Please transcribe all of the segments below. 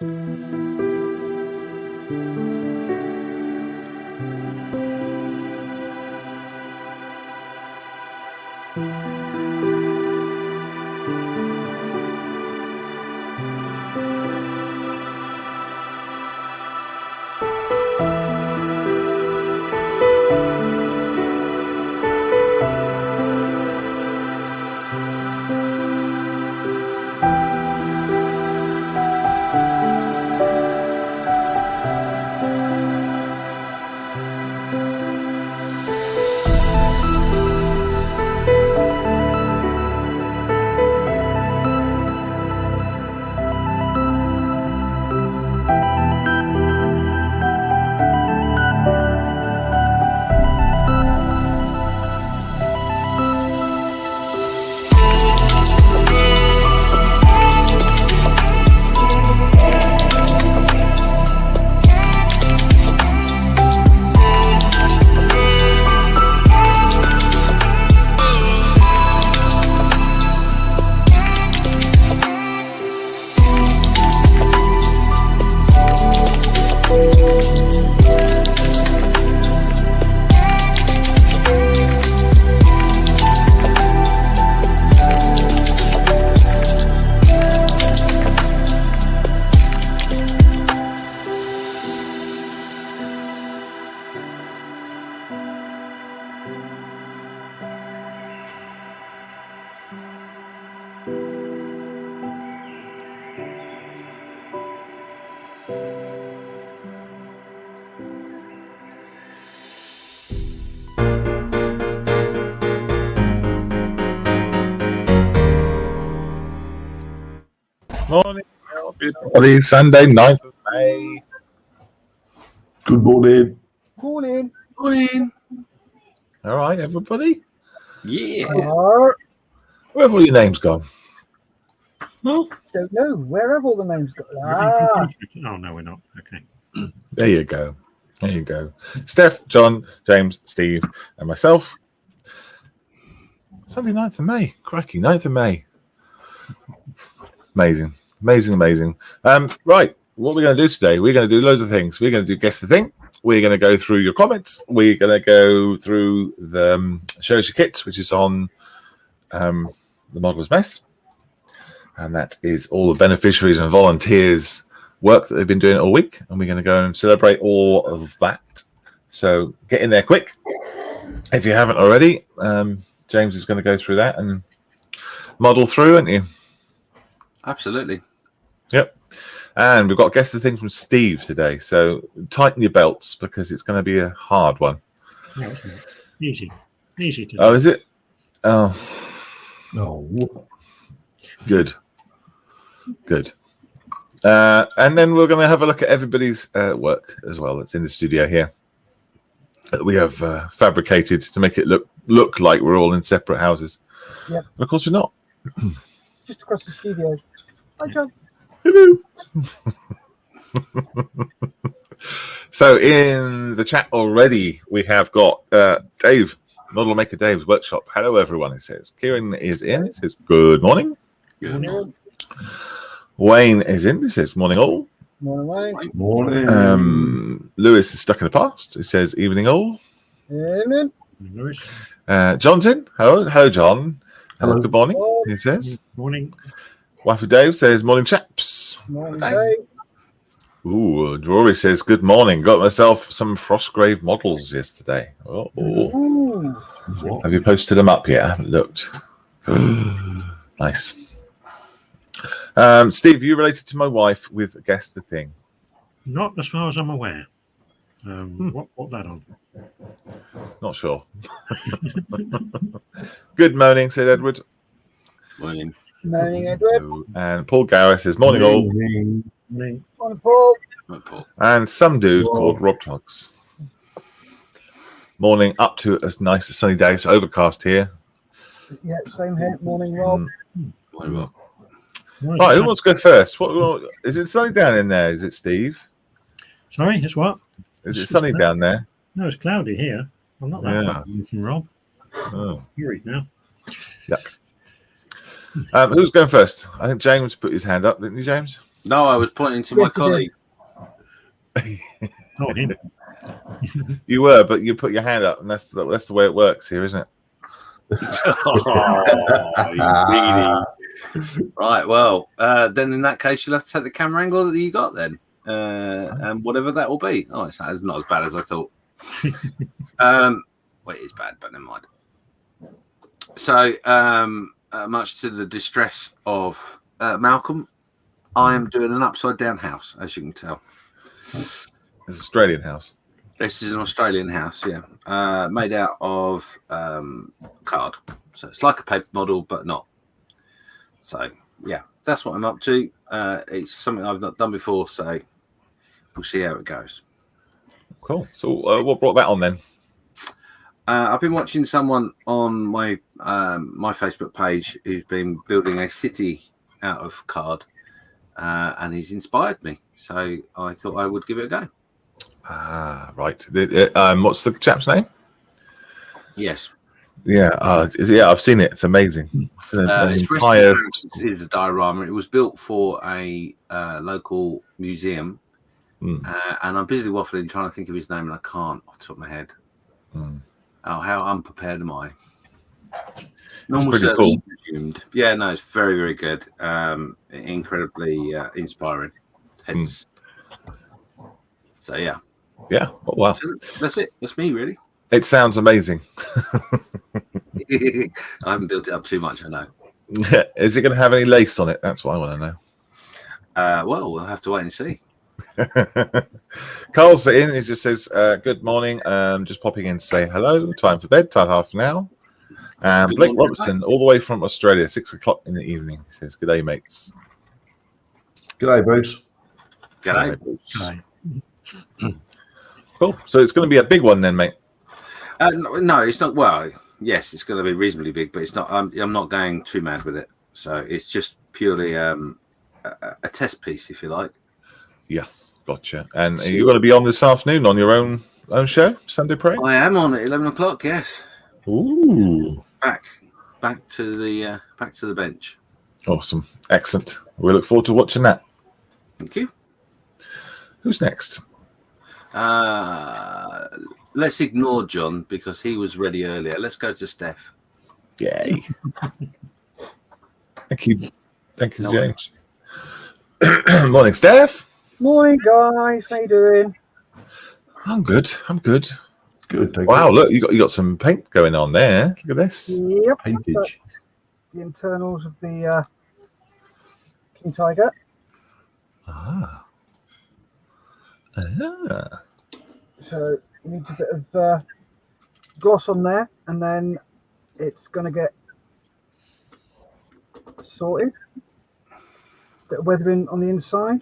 Morning. Everybody. Sunday, 9th of May. Good morning. Morning. Morning. All right, everybody. Yeah. Where have all your names gone? Don't know. Where have all the names gone? Ah, Oh, no, we're not. Okay. There you go. There you go. Steph, John, James, Steve, and myself. Sunday, 9th of May. Crikey, 9th of May. Amazing. Amazing, amazing. Right, what we're going to do today, we're going to do loads of things. We're going to do Guess the Thing. We're going to go through your comments. We're going to go through the Shows Your Kits, which is on the Modeller's Mess. And that is all the beneficiaries and volunteers work that they've been doing all week. And we're going to go and celebrate all of that. So get in there quick. If you haven't already, James is going to go through that and model through, aren't you? Absolutely. Yep. And we've got Guess the Thing from Steve today. So tighten your belts because it's going to be a hard one. No, it's not. Easy. Easy to do. Oh, is it? Oh, Oh, good. Good. And then we're going to have a look at everybody's work as well that's in the studio here that we have fabricated to make it look like we're all in separate houses. Yep. But of course we're not. just across the studio. Hi, John. Hello. So in the chat already, we have got Dave, Model Maker Dave's workshop. Hello, everyone. It says Kieran is in. It says good morning. Good morning. Wayne is in. It says morning all. Morning, Wayne. morning. Lewis is stuck in the past. It says evening all. Evening. John's in. Hello, John. Hello. Good morning. He says. Morning. Wife of Dave says morning, chaps. Morning, Hey. Dave. Ooh, Rory says good morning. Got myself some Frostgrave models yesterday. Oh, Ooh. have you posted them up yet? I haven't looked. Nice. Steve, you related to my wife with Guess the Thing? Not as far as I'm aware. What that on? Not sure. Good morning, said Edward. Morning. Morning, Edward. And Paul Garris says morning all. Morning. Morning, Paul. Right, Paul. And some dude called Rob Tuggs. Morning up to a nice sunny day. It's overcast here. Yeah, same here. Morning, Rob. Morning, Rob. Right, who wants to go first? What is it sunny down in there? Is it Steve? Sorry, it's what? Is it sunny down there? No, it's cloudy here. I'm not that far from Rob. Oh. Worried now. Yuck. Who's going first? I think James put his hand up, didn't you, James? No, I was pointing to my Yes, you colleague. Oh, him. You were, but you put your hand up, and that's the way it works here, isn't it? Oh, you really? Right. Well, then in that case, you'll have to take the camera angle that you got then, and whatever that will be. Oh, it's not as bad as I thought. Well, it is bad, but never mind. So, much to the distress of Malcolm, I am doing an upside down house, as you can tell. It's an Australian house. This is an Australian house, yeah, made out of card. So it's like a paper model, but not. So, yeah, that's what I'm up to. It's something I've not done before, so we'll see how it goes. Cool. So, what brought that on then? I've been watching someone on my my Facebook page who's been building a city out of card, and he's inspired me. So I thought I would give it a go. Ah, right. What's the chap's name? Yes, Yeah, I've seen it. It's amazing. It's an it's entire. is a diorama. It was built for a local museum, and I'm busily waffling trying to think of his name, and I can't off the top of my head. Oh, how unprepared am I? Normal pretty service cool. resumed. Yeah, no, it's very, very good. Incredibly inspiring. Hence. So yeah. Yeah. Oh, wow. So that's it. That's me, really. It sounds amazing. I haven't built it up too much, I know. Is it going to have any lace on it? That's what I want to know. Well, we'll have to wait and see. Carl's in. He just says, "Good morning. Just popping in to say hello. Time for bed. Time half now." Good Blake morning, Robertson, all the way from Australia, 6 o'clock in the evening. He says, "Good day, mates." G'day, Bruce. G'day. Okay. Cool. So it's going to be a big one then, mate. No, it's not. Well, yes, it's going to be reasonably big, but it's not. I'm not going too mad with it. So it's just purely a test piece, if you like. Yes, gotcha. And are you going to be on this afternoon on your own show, Sunday Parade? I am on at 11 o'clock. Yes. Ooh, Back to the bench. awesome, excellent. We look forward to watching that. Thank you. Who's next? Let's ignore John because he was ready earlier. Let's go to Steph. Yay! Thank you, No James. Morning, Steph. Morning, guys. How you doing? I'm good. Good. Thank Wow, you. look, you got some paint going on there. Look at this. Yep. Paintage. That's the internals of the King Tiger. Ah. So you need a bit of gloss on there, and then it's going to get sorted. Bit of weathering on the inside.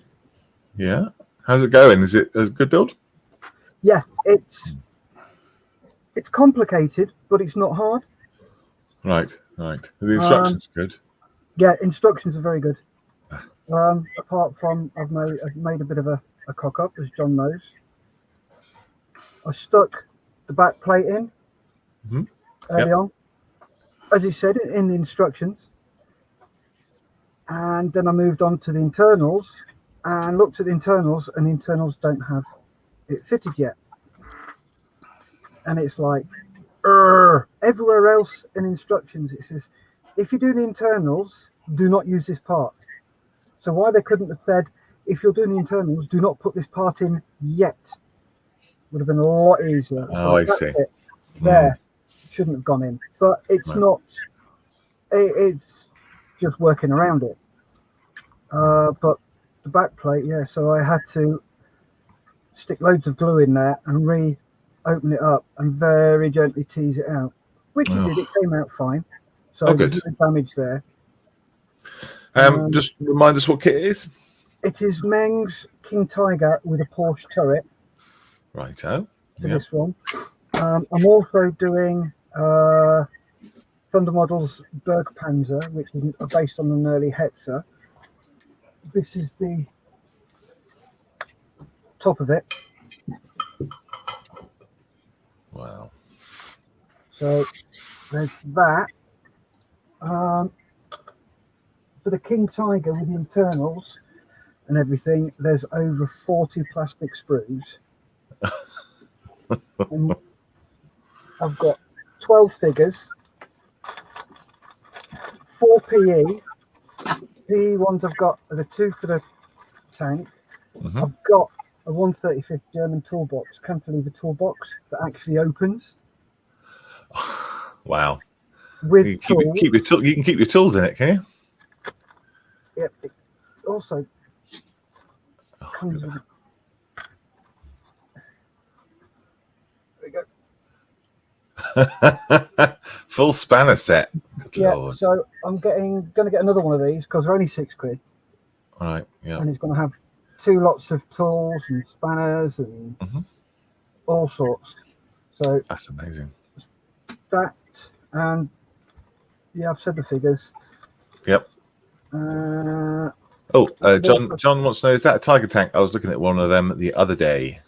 Yeah. How's it going? Is it a good build? Yeah, it's complicated, but it's not hard. Right. The instructions good. Yeah, instructions are very good. Apart from I've made a bit of a cock up, as John knows. I stuck the back plate in early on, as he said in the instructions, and then I moved on to the internals and looked at the internals, and the internals don't have it fitted yet. And it's like, everywhere else in instructions it says, if you do the internals, do not use this part. So why they couldn't have said, if you're doing the internals, do not put this part in yet, would have been a lot easier. Oh, I see. There shouldn't have gone in, but it's not. It's just working around it. But the back plate, yeah. So I had to stick loads of glue in there and open it up and very gently tease it out, which it did. It came out fine. So there's no damage there. Just remind us what kit it is. It is Meng's King Tiger with a Porsche turret. Righto. For this one. I'm also doing Thunder Models Bergpanzer, which is based on an early Hetzer. This is the top of it. Wow. So there's that. For the King Tiger with the internals, and everything, there's over 40 plastic sprues. And I've got 12 figures, 4 PE. PE ones I've got are the 2 for the tank. I've got a 135th German toolbox, cantilever toolbox that actually opens. Wow. With You can keep your tools in it, can you? Yep. It also comes with. There we go. Full spanner set. Good Yeah. Lord. So I'm going to get another one of these because they're only £6, All right. Yeah. and it's going to have 2 lots of tools and spanners and all sorts. So That's amazing. that, and yeah, I've said the figures. Yep. John wants to know, is that a Tiger tank? I was looking at one of them the other day.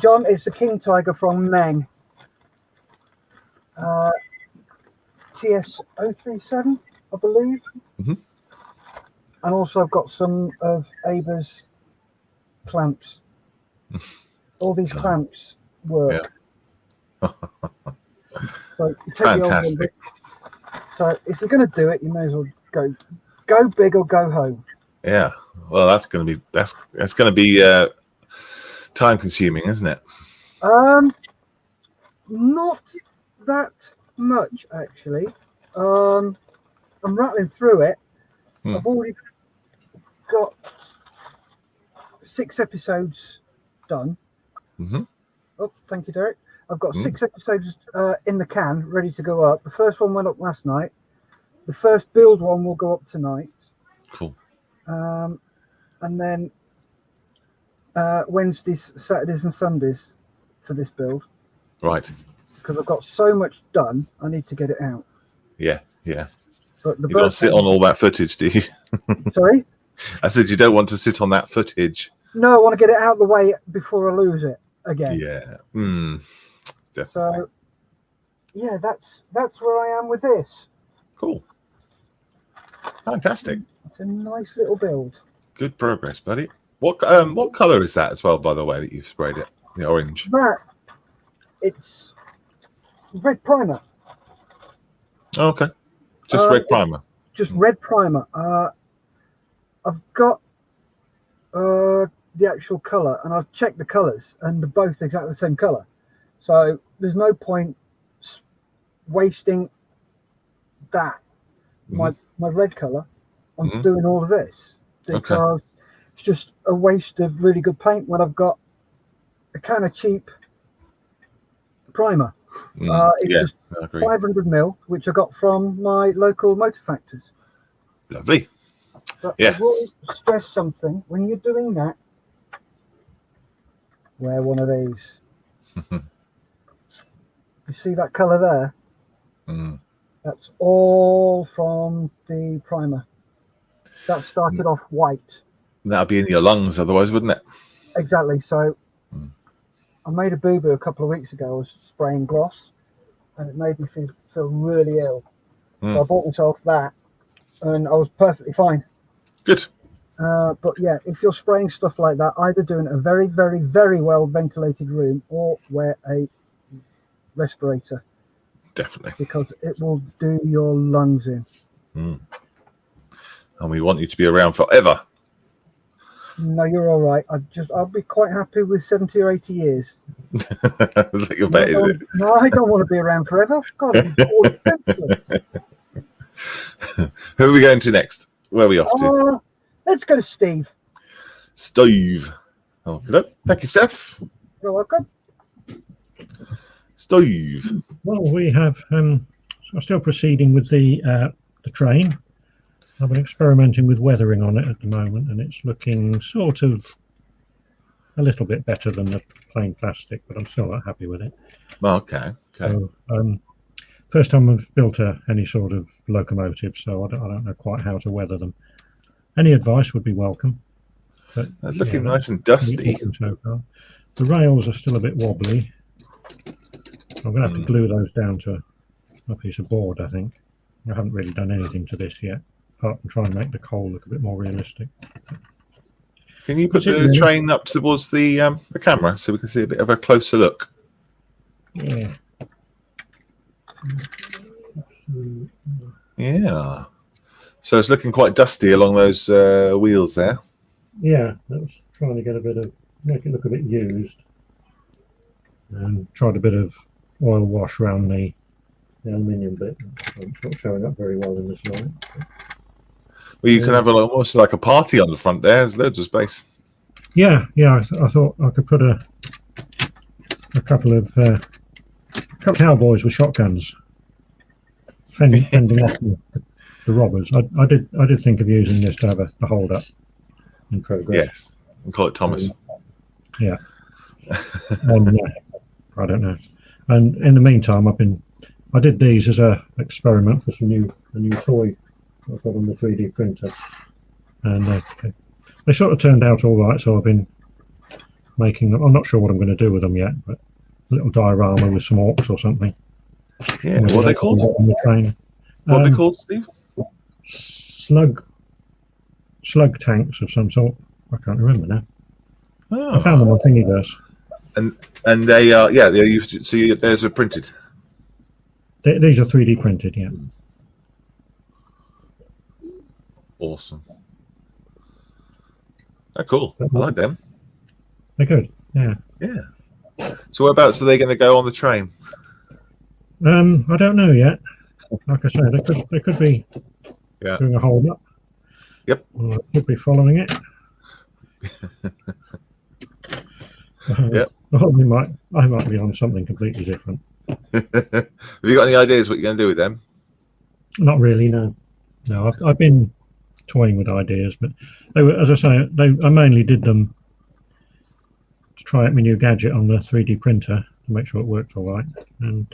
John, it's the King Tiger from Meng. TS037, I believe. And also I've got some of Aber's clamps. All these clamps work. Yeah. So you take the old one, Fantastic. so if you're going to do it, you may as well go big or go home. Yeah. Well, that's going to be time consuming, isn't it? Not that much actually. I'm rattling through it. I've already got 6 episodes done. Oh, thank you, Derek. I've got 6 episodes in the can, ready to go up. The first one went up last night. The first build one will go up tonight. Cool. And then Wednesdays, Saturdays, and Sundays for this build. Right. Because I've got so much done, I need to get it out. Yeah. Yeah. But the You don't sit on all that footage, do you? Sorry? I said you don't want to sit on that footage. No, I want to get it out of the way before I lose it again. Yeah. Definitely. So, yeah, that's where I am with this. Cool. Fantastic. It's a nice little build. Good progress, buddy. What colour is that as well, by the way, that you've sprayed it? The orange. It's red primer. Oh, okay. Just red primer. Just red primer. I've got the actual colour, and I've checked the colours, and they're both exactly the same colour. So there's no point wasting that, my red colour, on doing all of this, because it's just a waste of really good paint when I've got a can of cheap primer. It's just 500ml, which I got from my local motor factors. Lovely. But Yes. I will stress something: when you're doing that, wear one of these. You see that colour there? That's all from the primer. That started off white. That'd be in your lungs otherwise, wouldn't it? Exactly. So I made a boo-boo a couple of weeks ago. I was spraying gloss, and it made me feel really ill. So I bought myself that, and I was perfectly fine. Good. But yeah, if you're spraying stuff like that, either do it in a very, very, very well ventilated room or wear a respirator. Definitely. Because it will do your lungs in. And we want you to be around forever. No, you're all right. I'll be quite happy with 70 or 80 years. Is that your bet, is it? No, I don't want to be around forever. God, I'd be bored eventually. Who are we going to next? Where are we off to? Let's go to Steve. Steve. Okay. Thank you, Steph. You're welcome. Steve. Well, we have still proceeding with the train. I've been experimenting with weathering on it at the moment, and it's looking sort of a little bit better than the plain plastic, but I'm still not happy with it. Okay. So, first time I've built any sort of locomotive, so I don't know quite how to weather them. Any advice would be welcome. But That's looking nice and dusty. So far. The rails are still a bit wobbly. I'm going to have to glue those down to a piece of board, I think. I haven't really done anything to this yet, apart from try and make the coal look a bit more realistic. Can you put the train up towards the camera so we can see a bit of a closer look? Yeah. Yeah. So it's looking quite dusty along those wheels there. Yeah, that was trying to get a bit of, make it look a bit used. And tried a bit of oil wash around the aluminium bit. It's not showing up very well in this light. Well, you can have almost like a party on the front there. There's loads of space. Yeah, I thought I could put a couple of cowboys with shotguns fending off the robbers. I did think of using this to have a hold up in progress. Yes, we call it Thomas. Yeah. I don't know. And in the meantime, I did these as a experiment for a new toy I've got on the 3D printer, and they sort of turned out all right. So I've been making them. I'm not sure what I'm going to do with them yet, but a little diorama with some orcs or something. Yeah, what are they called? On the train. What are they called, Steve? Slug tanks of some sort. I can't remember now. Oh. I found them on Thingiverse. And they are they're used to, so theirs are printed. These are 3D printed, yeah. Awesome. Oh, cool. I like them. They're good. Yeah. Yeah. So whereabouts are they going to go on the train? I don't know yet. Like I say, they could be doing a hold up. Yep. Or they could be following it. Yep. Or I might be on something completely different. Have you got any ideas what you're going to do with them? Not really, no. No, I've been toying with ideas, but they were, as I say, I mainly did them to try out my new gadget on the 3D printer to make sure it worked all right, and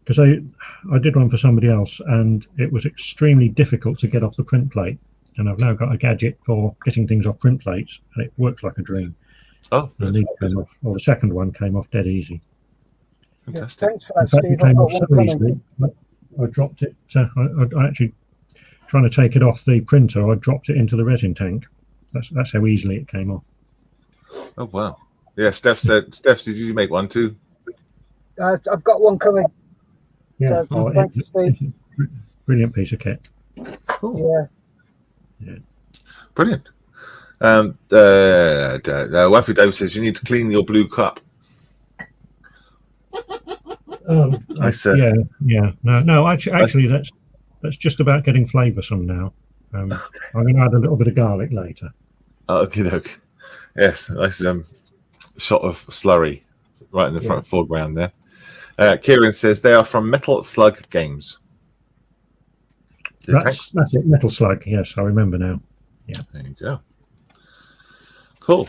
because I did one for somebody else and it was extremely difficult to get off the print plate, and I've now got a gadget for getting things off print plates, and it works like a dream. Oh, and these came off, or the second one came off dead easy. Fantastic. Thanks for that, In fact, Steve. it came I've off got so one easily. coming. I dropped it. I actually trying to take it off the printer. I dropped it into the resin tank. That's how easily it came off. Oh wow. Yeah, Steph, did you make one too? I've got one coming. Yeah. So, thank you, Steve. Brilliant piece of kit. Cool. Yeah. Brilliant. Waffy Dave says you need to clean your blue cup. I said. Yeah. No. Actually, that's just about getting flavoursome now. I'm going to add a little bit of garlic later. Okay. Yes, nice shot of slurry right in the front foreground there. Kieran says they are from Metal Slug Games. That's it, Metal Slug. Yes, I remember now. Yeah. There you go. Cool.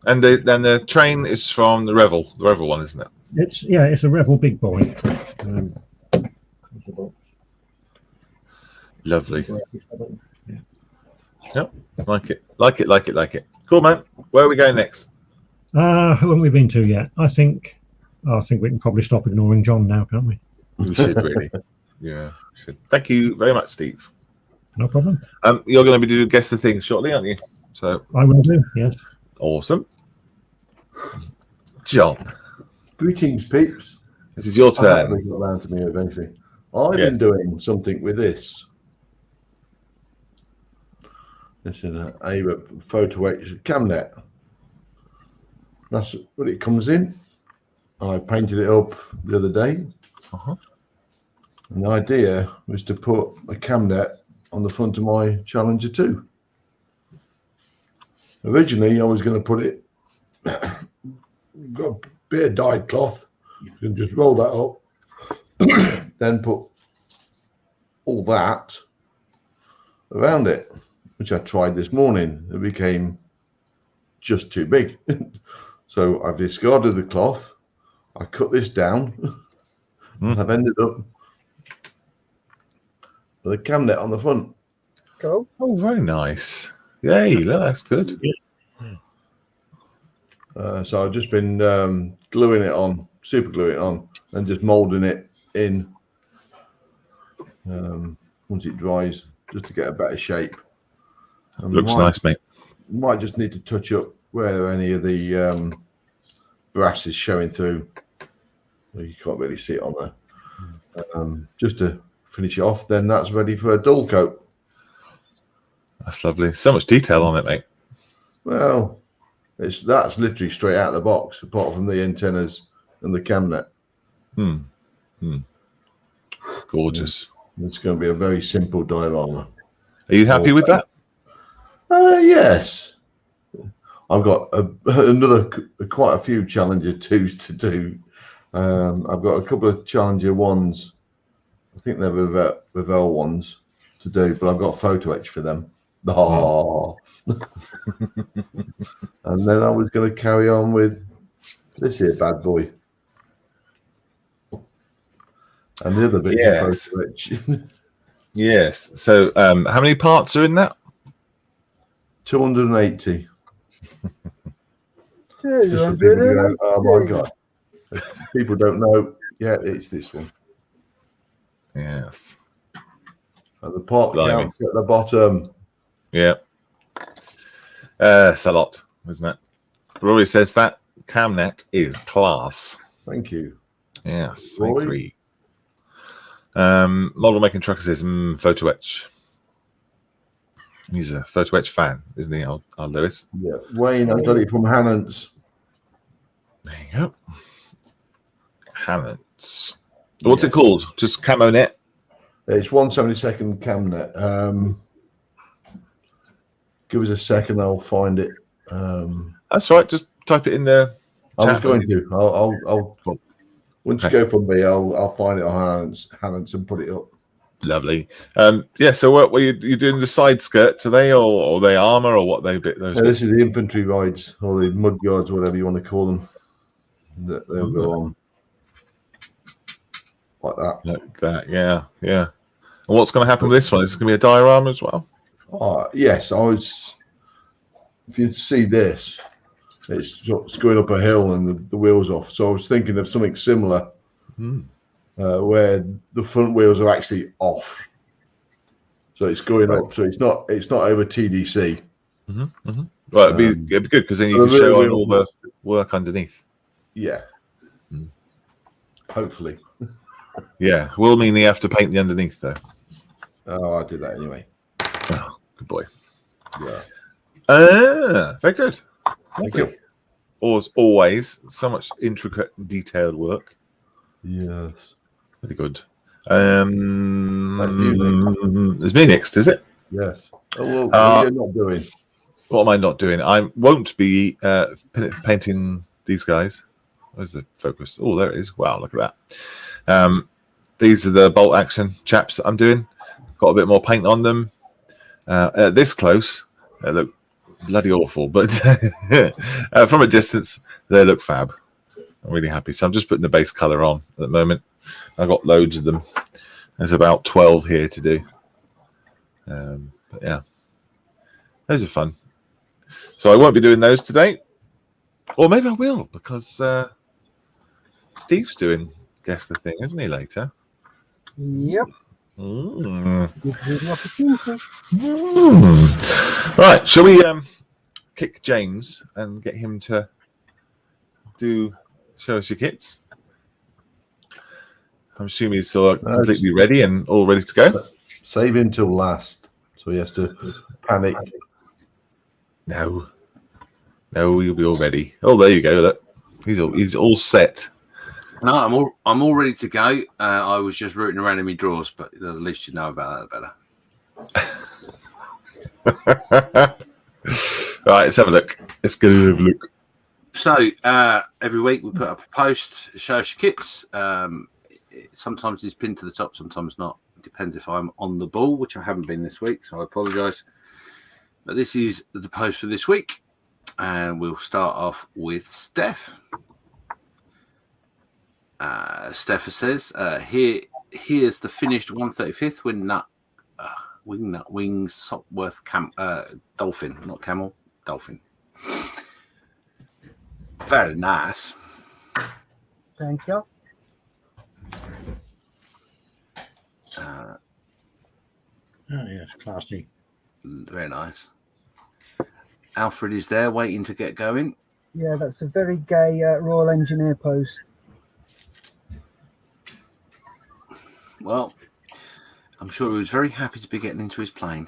And the train is from the Revel one, isn't it? It's a Revel big boy. Lovely. Yep, like it. Cool, man. Where are we going next? Who haven't we been to yet? I think we can probably stop ignoring John now, can't we? We should really. Yeah, should. Thank you very much, Steve. No problem. You're going to be doing Guess the Thing shortly, aren't you? So I will do. Yes. Awesome. John, Greetings, peeps. this is your That'll turn. get around to me eventually. I've been doing something with this. This is a M4H camnet. That's what it comes in. I painted it up the other day. And the idea was to put a camnet on the front of my Challenger 2. Originally, I was going to put it, got a bit of dyed cloth, you can just roll that up, then put all that around it, which I tried this morning. It became just too big. So I've discarded the cloth, I cut this down, and I've ended up with a camnet on the front. Cool. Oh, very nice. Yay, that's good. So I've just been gluing it on, super gluing it on, and just molding it in once it dries, just to get a better shape. And Looks nice, mate. Might just need to touch up where any of the brass is showing through. Well, you can't really see it on there. Just to finish it off, then that's ready for a dull coat. That's lovely. So much detail on it, mate. Well, that's literally straight out of the box, apart from the antennas and the camnet. Gorgeous. It's going to be a very simple diorama. Are you happy with that? Yes. I've got quite a few Challenger 2s to do. I've got a couple of Challenger 1s. I think they're Revell ones to do, but I've got photo etch for them. Oh. And then I was going to carry on with this here bad boy. And the other bit is photo etch. Yes. So how many parts are in that? 280. Just for people who know, oh my God. People don't know. Yeah, it's this one. Yes. And the part counts at the bottom. Yeah. It's a lot, isn't it? Rory says that camnet is class. Thank you. Yes, Rory? I agree. Model making trucker says photo etch. He's a photo etch fan, isn't he, our Lewis? Yeah, Wayne, I got it from Hannon's. There you go. Hannon's. What's it called? Just camo net? It's 1/72 camnet. Give us a second, I'll find it. That's right. Just type it in there. I was going to. I'll once you go from me, I'll find it on Hannon's and put it up. Lovely. Yeah. So, what were you doing? The side skirts? Are they or they armor or what they bit those? Yeah, this is the infantry rides or the mud guards, whatever you want to call them. They'll go on like that. Like that. Yeah. Yeah. And what's going to happen with this one? Is it going to be a diorama as well? Yes, if you see this, it's going up a hill and the wheels off. So I was thinking of something similar, where the front wheels are actually off. So it's going up. So it's not over TDC. Well, it'd be good because then you can show on all the work underneath. Yeah. Hopefully. Yeah, will mean you have to paint the underneath though. Oh, I'll do that anyway. Oh, good boy. Yeah. Very good. Thank you. Always so much intricate, detailed work. Yes. Very good. you, it's me next, is it? Yes. Oh, well, what are you not doing? What am I not doing? I won't be painting these guys. Where's the focus? Oh, there it is. Wow, look at that. These are the bolt action chaps that I'm doing. Got a bit more paint on them. This close, they look bloody awful, but from a distance, they look fab. I'm really happy. So I'm just putting the base color on at the moment. I've got loads of them. There's about 12 here to do. But yeah, those are fun. So I won't be doing those today. Or maybe I will, because Steve's doing Guess the Thing, isn't he, later? Yep. Right, shall we kick James and get him to show us your kits? I'm assuming he's still completely ready and all ready to go. Save him till last, so he has to panic. No, he'll be all ready. Oh, there you go. Look, he's all set. No, I'm all ready to go. I was just rooting around in my drawers, but at least you know about that better. Right, let's have a look. Let's go have a look. So every week we put up a post, show us your kits. Sometimes it's pinned to the top, sometimes not. It depends if I'm on the ball, which I haven't been this week, so I apologise. But this is the post for this week, and we'll start off with Steph. Steph says, here's the finished 135th Wings Sopworth Dolphin, not camel, Dolphin. Very nice. Thank you. Oh yes, classy. Very nice. Alfred is there waiting to get going. Yeah, that's a very gay Royal Engineer pose. Well, I'm sure he was very happy to be getting into his plane.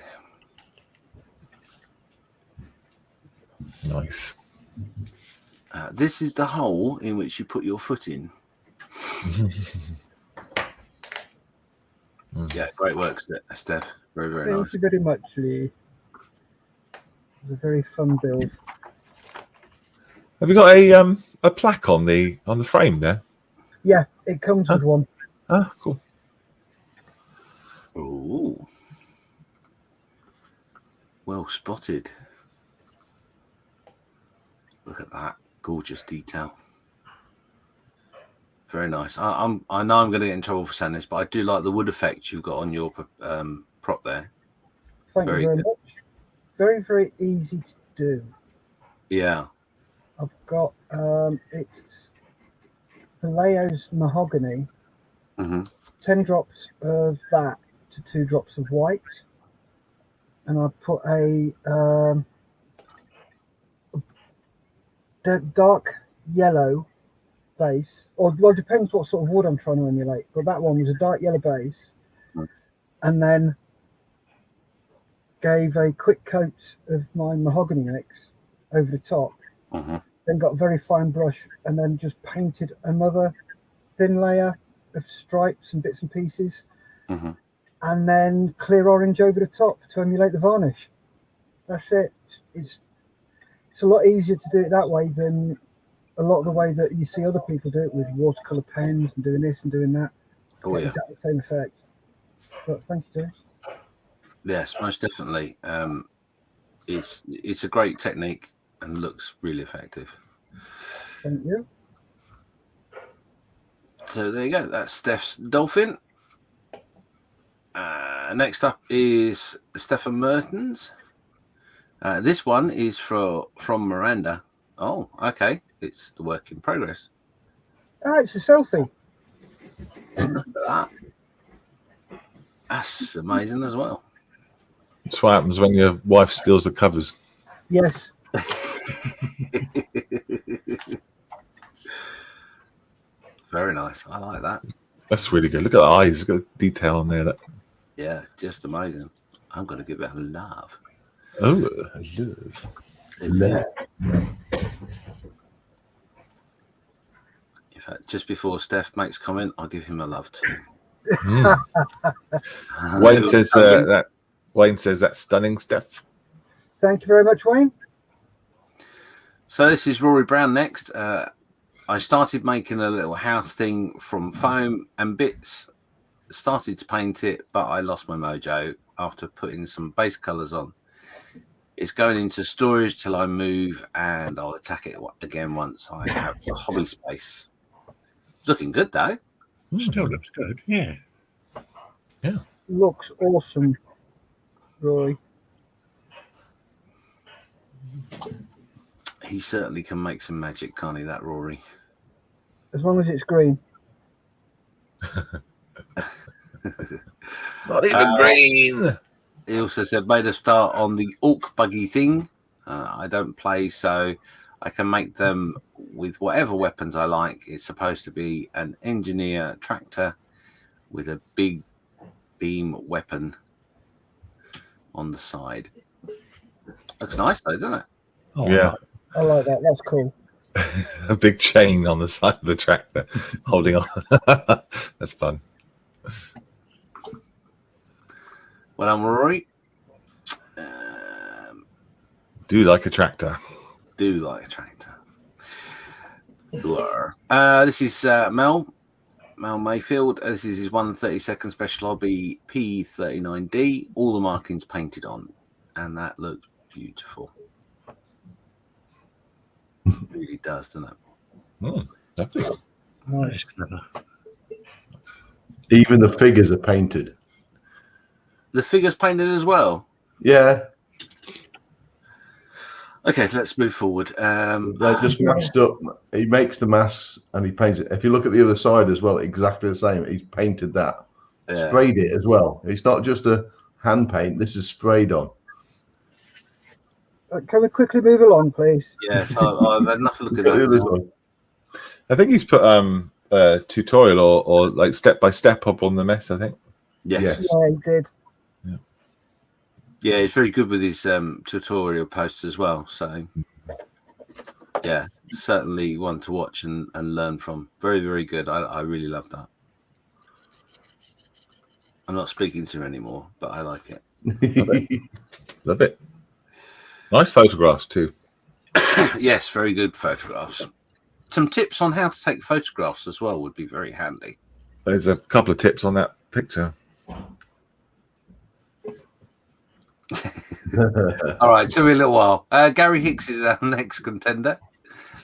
Nice. This is the hole in which you put your foot in. Yeah, great work, Steph. Very, very Thank nice. you very much, Lee. It was a very fun build. Have you got a plaque on the frame there? Yeah, it comes with one. Ah, cool. Ooh. Well spotted. Look at that gorgeous detail. Very nice. I know I'm going to get in trouble for saying this, but I do like the wood effect you've got on your prop there. Thank you very much. Very, very easy to do. Yeah. I've got it's Vallejo's mahogany. 10 drops of that to 2 drops of white, and I put a dark yellow base, or well, depends what sort of wood I'm trying to emulate. But that one was a dark yellow base, and then gave a quick coat of my mahogany mix over the top. Then got a very fine brush, and then just painted another thin layer of stripes and bits and pieces, and then clear orange over the top to emulate the varnish. That's it. It's a lot easier to do it that way than a lot of the way that you see other people do it with watercolor pens and doing this and doing that. Oh yeah, exactly the same effect. But thank you, James. Yes, most definitely. It's a great technique and looks really effective. Thank you. So there you go. That's Steph's dolphin. Next up is Stefan Mertens. This one is from Miranda. Oh, okay. It's the work in progress. Ah, it's a selfie. Look at that. That's amazing as well. That's what happens when your wife steals the covers. Yes. Very nice. I like that. That's really good. Look at the eyes. Look at the detail on there. Yeah, just amazing. I'm going to give it a love. Oh, love. In fact, just before Steph makes comment, I'll give him a love too. Wayne says that's stunning, Steph. Thank you very much, Wayne. So this is Rory Brown next. I started making a little house thing from foam and bits. Started to paint it, but I lost my mojo after putting some base colours on. It's going into storage till I move, and I'll attack it again once I have the hobby space. It's looking good, though. Still looks good, yeah. Yeah. Looks awesome, Roy. He certainly can make some magic, can't he, that Rory? As long as it's green. It's not even green. He also said, made a start on the Orc buggy thing. I don't play, so I can make them with whatever weapons I like. It's supposed to be an engineer tractor with a big beam weapon on the side. Looks nice, though, doesn't it? Oh, Yeah. I like that. That's cool. A big chain on the side of the tractor holding on. That's fun. Well done, Rory. Do like a tractor. Do like a tractor. Blur. This is Mel Mayfield. This is his 132nd Special Hobby P39D. All the markings painted on, and that looks beautiful. It really does, doesn't it? Lovely. Nice, clever. Even the figures are painted. The figure's painted as well. Yeah, Okay, let's move forward. they're just mashed up. He makes the masks and he paints it. If you look at the other side as well, exactly the same. He's painted that, Yeah. sprayed it as well. It's not just a hand paint. This is sprayed on. Can we quickly move along, please? Yes, I've had enough of looking at that. I think he's put a tutorial or like step by step up on the mess. I think. Yes. Yes. Yeah, he did. Yeah, he's very good with his tutorial posts as well. So, yeah, certainly one to watch and learn from. Very, very good. I really love that. I'm not speaking to him anymore, but I like it. Love it. Nice photographs too. Yes, very good photographs. Some tips on how to take photographs as well would be very handy. There's a couple of tips on that picture. All right, took me a little while. Gary Hicks is our next contender,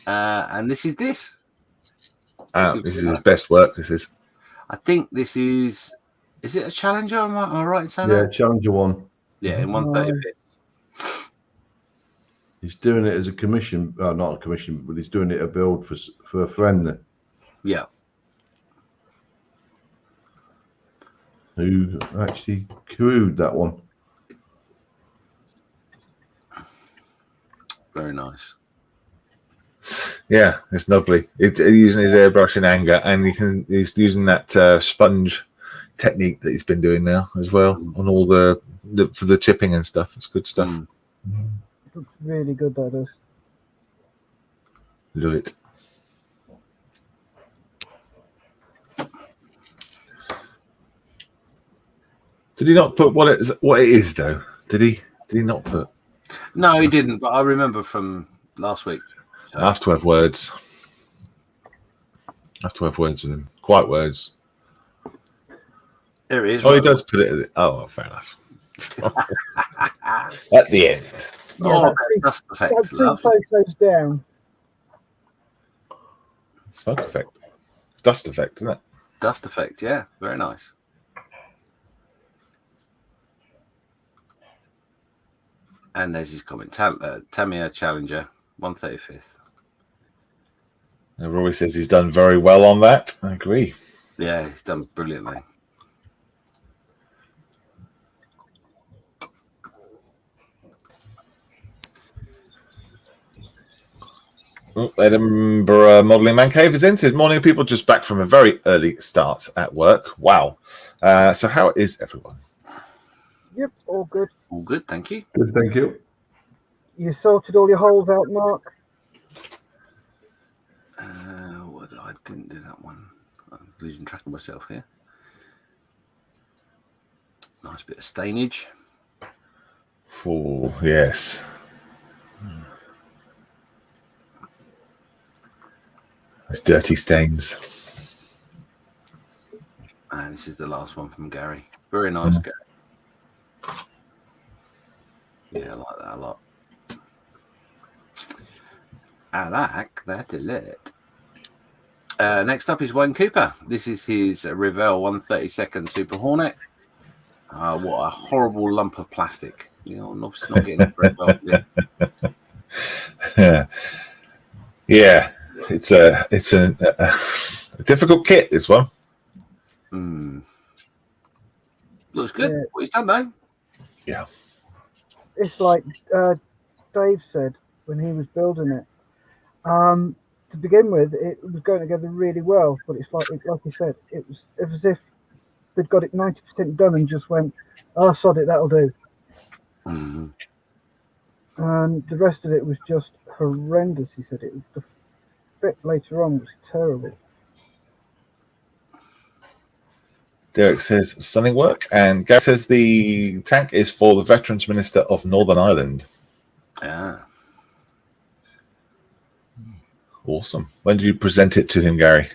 and this is this. This is his best work. This is. I think this is. Is it a challenger? Am I right in saying Yeah, that? Challenger 1. Yeah, in 135. He's doing it as a commission. Well, not a commission, but he's doing it a build for a friend Yeah. who actually crewed that one. Very nice. Yeah, it's lovely. It's using his airbrush in anger, and he's using that sponge technique that he's been doing now as well on all the for the chipping and stuff. It's good stuff. Looks really good, that is. Love it. Did he not put what it is though? Did he not put? No, he didn't. But I remember from last week. So. I have to have words. I have to have words with him. Quiet words. There it is. Oh, he does put it. Oh, fair enough. At the end. Oh, dust effect. That's 2 photos down. Smoke effect. Dust effect, isn't it? Dust effect, yeah. Very nice. And there's his comment. Tamiya Challenger, 135th. Roy says he's done very well on that. I agree. Yeah, he's done brilliantly. Edinburgh Modelling Man Cave is in. Says, morning, people just back from a very early start at work. Wow. So how is everyone? Yep, all good. All good, thank you. Good, thank you. You sorted all your holes out, Mark? What I didn't do that one. I'm losing track of myself here. Nice bit of stainage. Oh, yes. Those dirty stains. And this is the last one from Gary. Very nice, Gary. Yeah, I like that a lot. I like that a lot. Next up is Wayne Cooper. This is his Revell 132nd Super Hornet. What a horrible lump of plastic. You know, I'm obviously not getting it very well. Yeah, it's a difficult kit, this one. Looks good. Yeah. What he's done though. Yeah. It's like Dave said when he was building it. To begin with, it was going together really well, but it's like he said, it was as if they'd got it 90% done and just went, "Oh, sod it, that'll do." And the rest of it was just horrendous. He said the fit later on was terrible. Derek says stunning work, and Gary says the tank is for the Veterans Minister of Northern Ireland. Yeah. Awesome. When did you present it to him, Gary?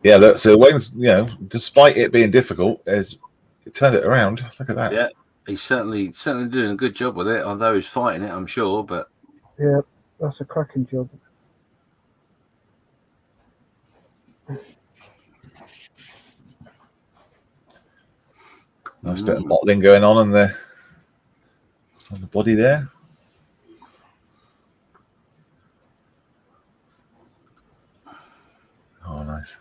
Yeah, look, so Wayne's, despite it being difficult, it turned it around. Look at that. Yeah, he's certainly doing a good job with it, although he's fighting it, I'm sure, but Yeah, that's a cracking job. Nice bit of mottling going on the body there. Oh, nice.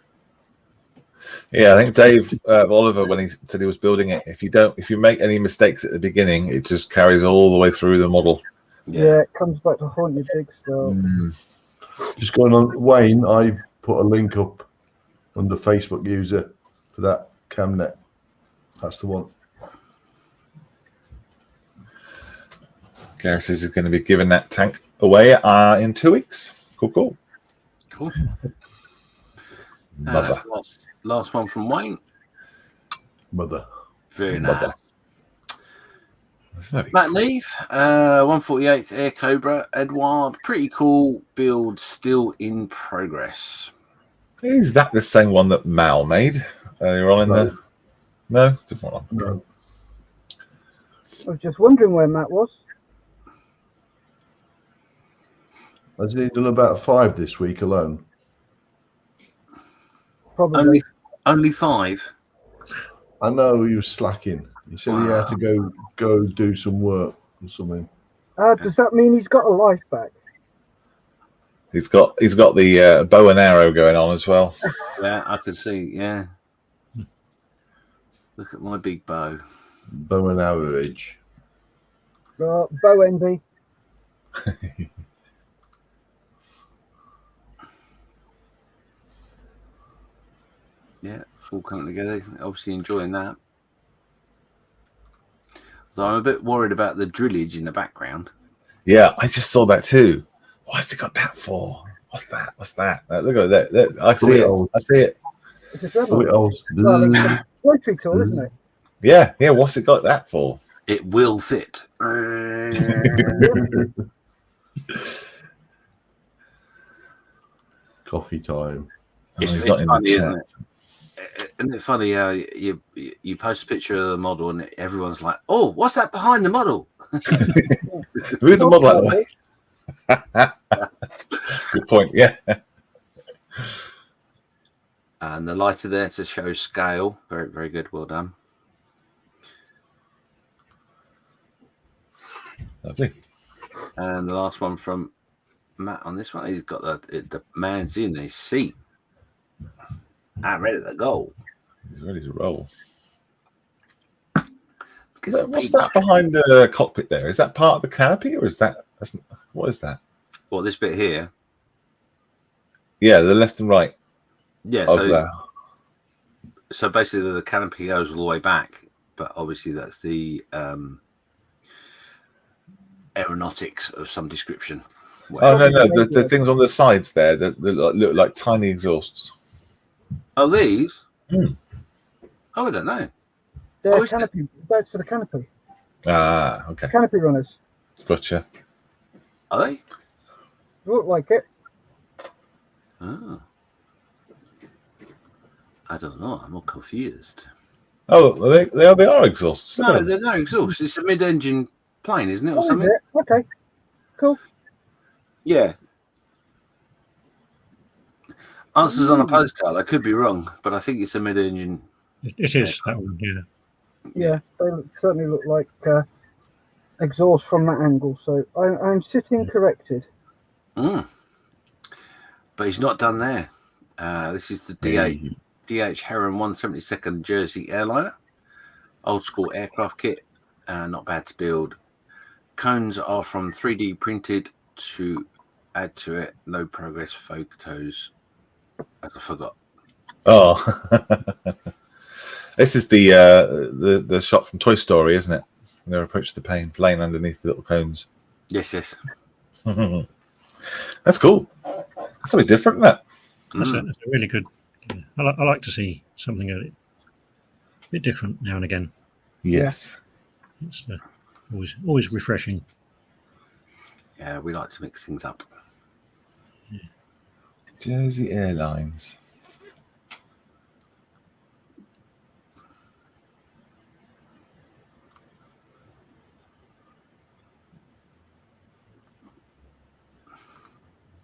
Yeah, I think Dave Oliver, when he said he was building it, if you make any mistakes at the beginning, it just carries all the way through the model. Yeah, it comes back to haunt you big still. Just going on, Wayne, I've put a link up under Facebook user for that camnet. That's the one. Gareth says he's going to be giving that tank away in 2 weeks. Cool. Mother. Last one from Wayne. Mother. Very Mother. nice. Matt Neve, 148th Air Cobra, Edward. Pretty cool build, still in progress. Is that the same one that Mal made earlier on in the... No, different one. No. I was just wondering where Matt was. Has he done about 5 this week alone? Probably. Only 5. I know he was slacking. He said he had to go do some work or something. Does that mean he's got a life back? He's got the bow and arrow going on as well. Yeah, I can see. Yeah. Look at my big bow. Bow and average. Bow envy. Yeah, all coming together. Obviously enjoying that. So I'm a bit worried about the drillage in the background. Yeah, I just saw that too. What's he got that for? What's that? Look at that. I see it. It's a driller. Well, It's a rotary tool, isn't it? Yeah. What's it got that for? It will fit. Coffee time. It's he's not in the funny, chat. isn't it? Isn't it funny how you post a picture of the model and everyone's like, "Oh, what's that behind the model?" Move the model out of the way. Good point. Yeah. And the lighter there to show scale. Very, very good. Well done. Lovely. And the last one from Matt on this one, he's got the man's in his seat. I'm ready to go. He's ready to roll. Let's get some What's feedback. that behind the cockpit there? Is that part of the canopy, or is that? What is that? Well, this bit here. Yeah, the left and right Yeah. of that. So basically, the canopy goes all the way back, but obviously that's the aeronautics of some description. Oh no, the things on the sides there that look like tiny exhausts. Oh, these? Hmm. Oh, I don't know. They're canopy. That's for the canopy. Ah, okay, Canopy runners. gotcha. Are they? Look like it. Oh. I don't know. I'm all confused. Oh, they are exhausts. Look at No, them. there's no exhaust. It's a mid-engine plane, isn't it, or Oh, is something? it? Okay. Cool. Yeah. Answers on a postcard. I could be wrong, but I think it's a mid-engine. It is that one, yeah. Yeah, they certainly look like exhaust from that angle. So I'm sitting corrected. Mm. But he's not done there. This is the DH Heron 172nd Jersey airliner. Old school aircraft kit. Not bad to build. Cones are from 3D printed to add to it. No progress photos. As I forgot. Oh, this is the shot from Toy Story, isn't it? When they approach the plane underneath the little cones. Yes. That's cool. That's something different, isn't it? That's a really good. Yeah. I like to see something a bit different now and again. Yes. It's always refreshing. Yeah, we like to mix things up. Jersey Airlines.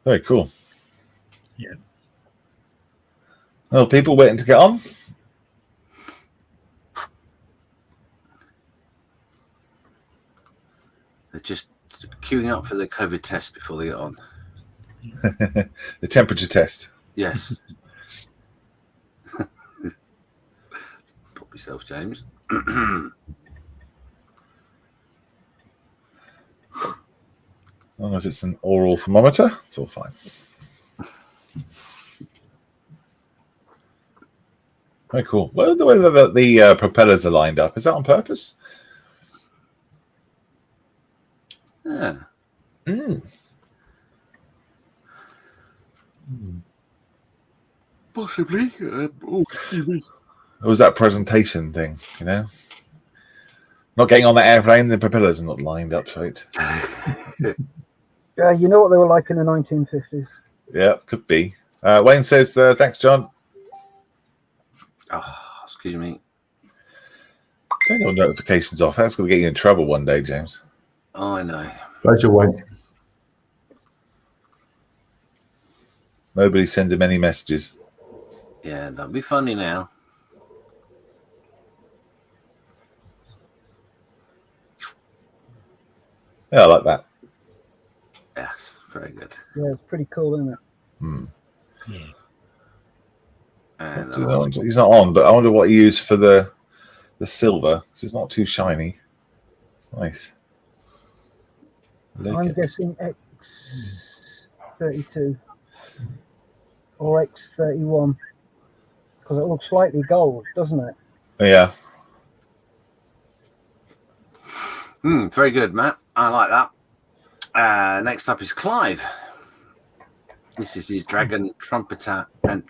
Very cool. Yeah. Well, people waiting to get on. They're just queuing up for the COVID test before they get on. The temperature test. Yes. yourself, James. As long as it's an oral thermometer, it's all fine. Very cool. Well, the way that the propellers are lined up, is that on purpose? Yeah. Possibly. Excuse me. It was that presentation thing, you know? Not getting on the airplane, the propellers are not lined up straight. Yeah, you know what they were like in the 1950s. Yeah, could be. Wayne says, thanks, John. Oh, excuse me. Turn your notifications off. That's going to get you in trouble one day, James. Oh, I know. Pleasure, Wayne. Nobody send him any messages. Yeah, don't be funny now. Yeah, I like that. Yes, very good. Yeah, it's pretty cool, isn't it? Yeah. And He's not on, but I wonder what he used for the silver, because it's not too shiny. It's nice. I'm guessing X32 or X31 because it looks slightly gold, doesn't it? Yeah. very good, Matt. I like that. Next up is Clive. This is his Dragon Trumpeter and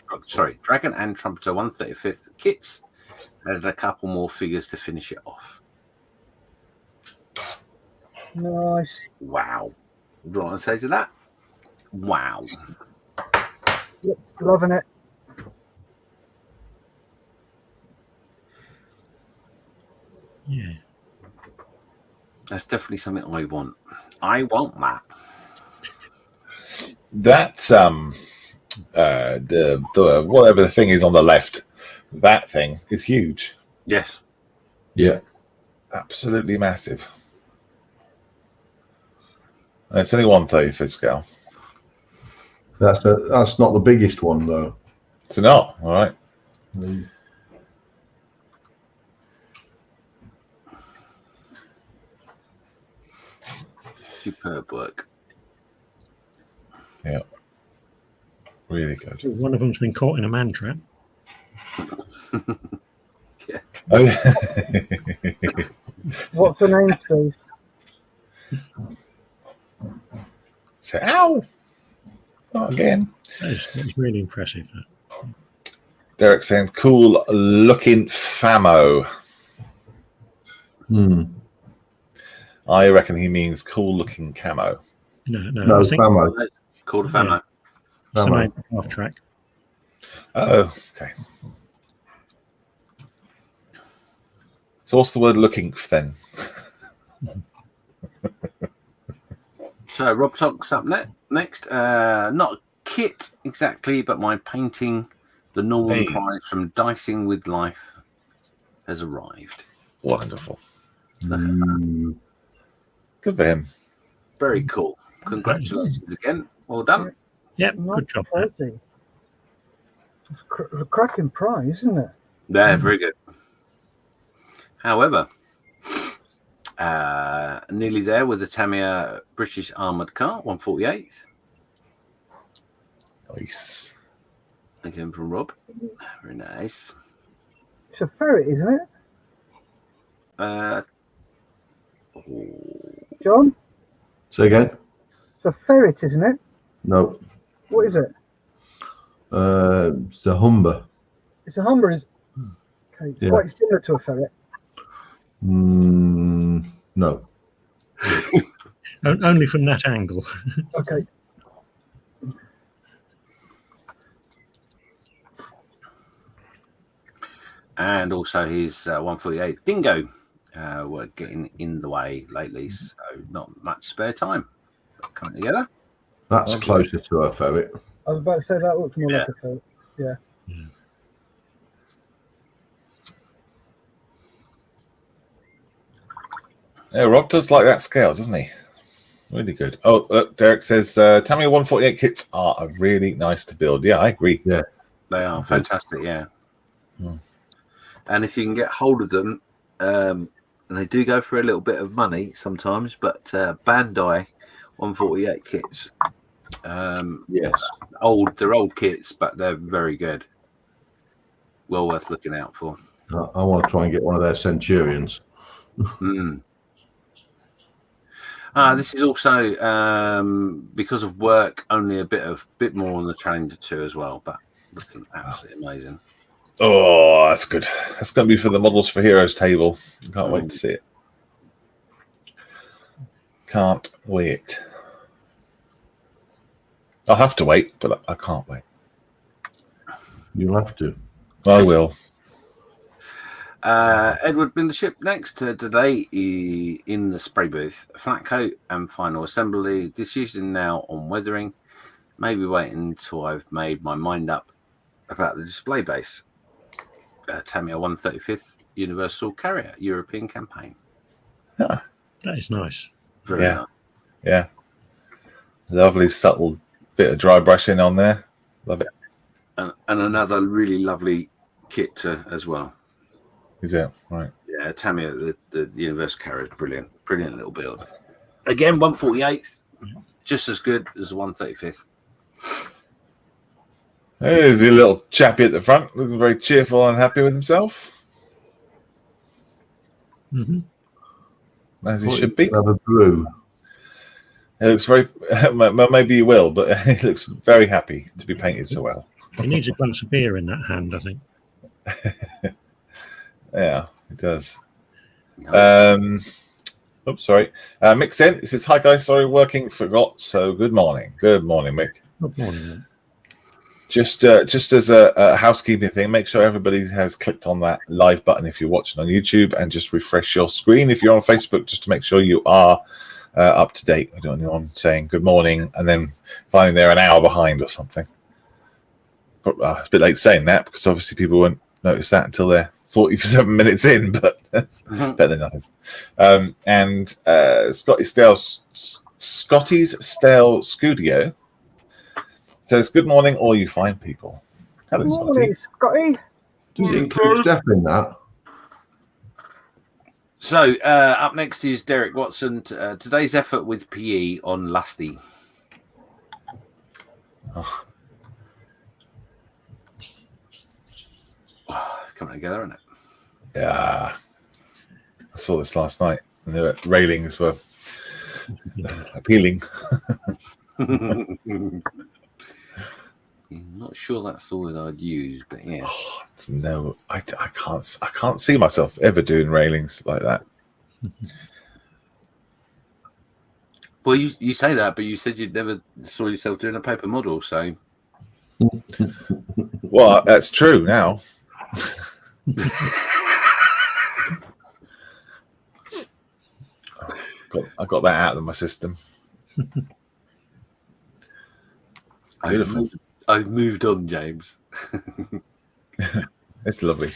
Dragon and Trumpeter 135th kits. Added a couple more figures to finish it off. Nice. Wow. What do you want to say to that? Wow. Yep, loving it. Yeah. That's definitely something I want. I want that. That's the whatever the thing is on the left, that thing is huge. Yes. Yeah. Absolutely massive. And it's only 1/35 scale. That's not the biggest one though. So not, all right. Superb work. Yeah. Really good. One of them's been caught in a man trap. Oh, yeah. What's the name, Steve? So, ow! Not again. That is really impressive. Derek saying, cool looking famo. I reckon he means cool looking camo. No, I think Famo. Called a Famo. it's the main half track. Oh, okay. So what's the word looking then? So Rob Talks up next. Not a kit exactly, but my painting, the Norman Prize from Dicing with Life, has arrived. Wonderful. Good for him. Very cool. Congratulations again. Well done. Yeah, good job. Matt. It's a cracking prize, isn't it? Yeah, very good. However, nearly there with the Tamiya British Armoured Car, 148th. Nice. Again from Rob. Very nice. It's a ferret, isn't it? John? Say again? It's a ferret, isn't it? No. What is it? It's a Humber. It's a Humber. Okay, it's quite similar to a ferret. No. Only from that angle. Okay. And also his 148 Dingo were getting in the way lately, so not much spare time. Coming together. That's closer to a ferret. I was about to say that looks more like a ferret. Yeah. Yeah, Rob does like that scale, doesn't he? Really good. Oh, look, Derek says Tamiya 148 kits are really nice to build. Yeah, I agree. Yeah. They are fantastic, yeah. and if you can get hold of them, and they do go for a little bit of money sometimes, but Bandai 148 kits. Yes. They're old kits, but they're very good. Well worth looking out for. I want to try and get one of their Centurions. This is also because of work, only a bit more on the Challenger 2 as well, but looking absolutely amazing. Oh, that's good. That's going to be for the Models for Heroes table. Can't wait to see it. Can't wait. I'll have to wait, but I can't wait. You'll have to. I will. Edward Blindership next today in the spray booth. Flat coat and final assembly. Decision now on weathering. Maybe wait until I've made my mind up about the display base. Tamiya 135th Universal Carrier European campaign. Yeah. That is nice. Very nice. Yeah. Lovely subtle bit of dry brushing on there. Love it. And another really lovely kit as well. Is it? Right. Yeah, Tamiya, the Universal Carrier is brilliant. Brilliant little build. Again, 148th. Just as good as the 135th. There's a little chappy at the front, looking very cheerful and happy with himself. Mm-hmm. As he should be. Another blue. It looks very, maybe he will, but he looks very happy to be painted so well. He needs a glass of beer in that hand, I think. Yeah, it does. No. Oops, sorry. Mick sent, it says, hi guys, sorry, working, forgot, so good morning. Good morning, Mick. Good morning, mate. Just as a housekeeping thing, make sure everybody has clicked on that live button if you're watching on YouTube, and just refresh your screen if you're on Facebook, just to make sure you are up to date. I don't know anyone saying good morning and then finding they're an hour behind or something. But, it's a bit late saying that, because obviously people won't notice that until they're 47 minutes in, but that's better than nothing. And Scotty's Stale Studio says, good morning, all you fine people. Hello, Good morning, Scotty. Do you include Steph in that? So, up next is Derek Watson. Today's effort with PE on Lusty. Oh. Coming together, isn't it? Yeah. I saw this last night, and the railings were appealing. Not sure that's the word I'd use, but yeah. Oh, no, I can't see myself ever doing railings like that. Well, you say that, but you said you'd never saw yourself doing a paper model, so. Well, that's true now. I got that out of my system. Beautiful. I've moved on, James. It's lovely.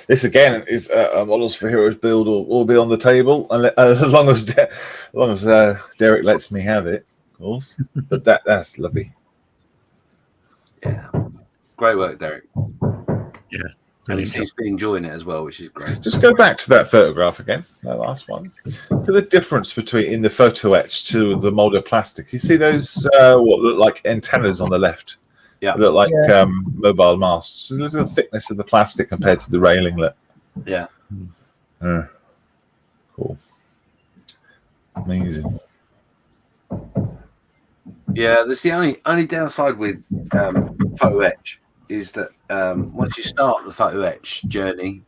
This again is a Models for Heroes build will be on the table, and as long as Derek lets me have it, of course. But that's lovely. Yeah, great work, Derek. Yeah, and he seems to be enjoying it as well, which is great. Just go back to that photograph again, that last one. Look at the difference between in the photo etch to the molded plastic. You see those what look like antennas on the left? Yeah, they look like mobile masts. Look at the thickness of the plastic compared to the railing. Look. Yeah. Cool. Amazing. Yeah, that's the only downside with photo etch is that once you start the photo etch journey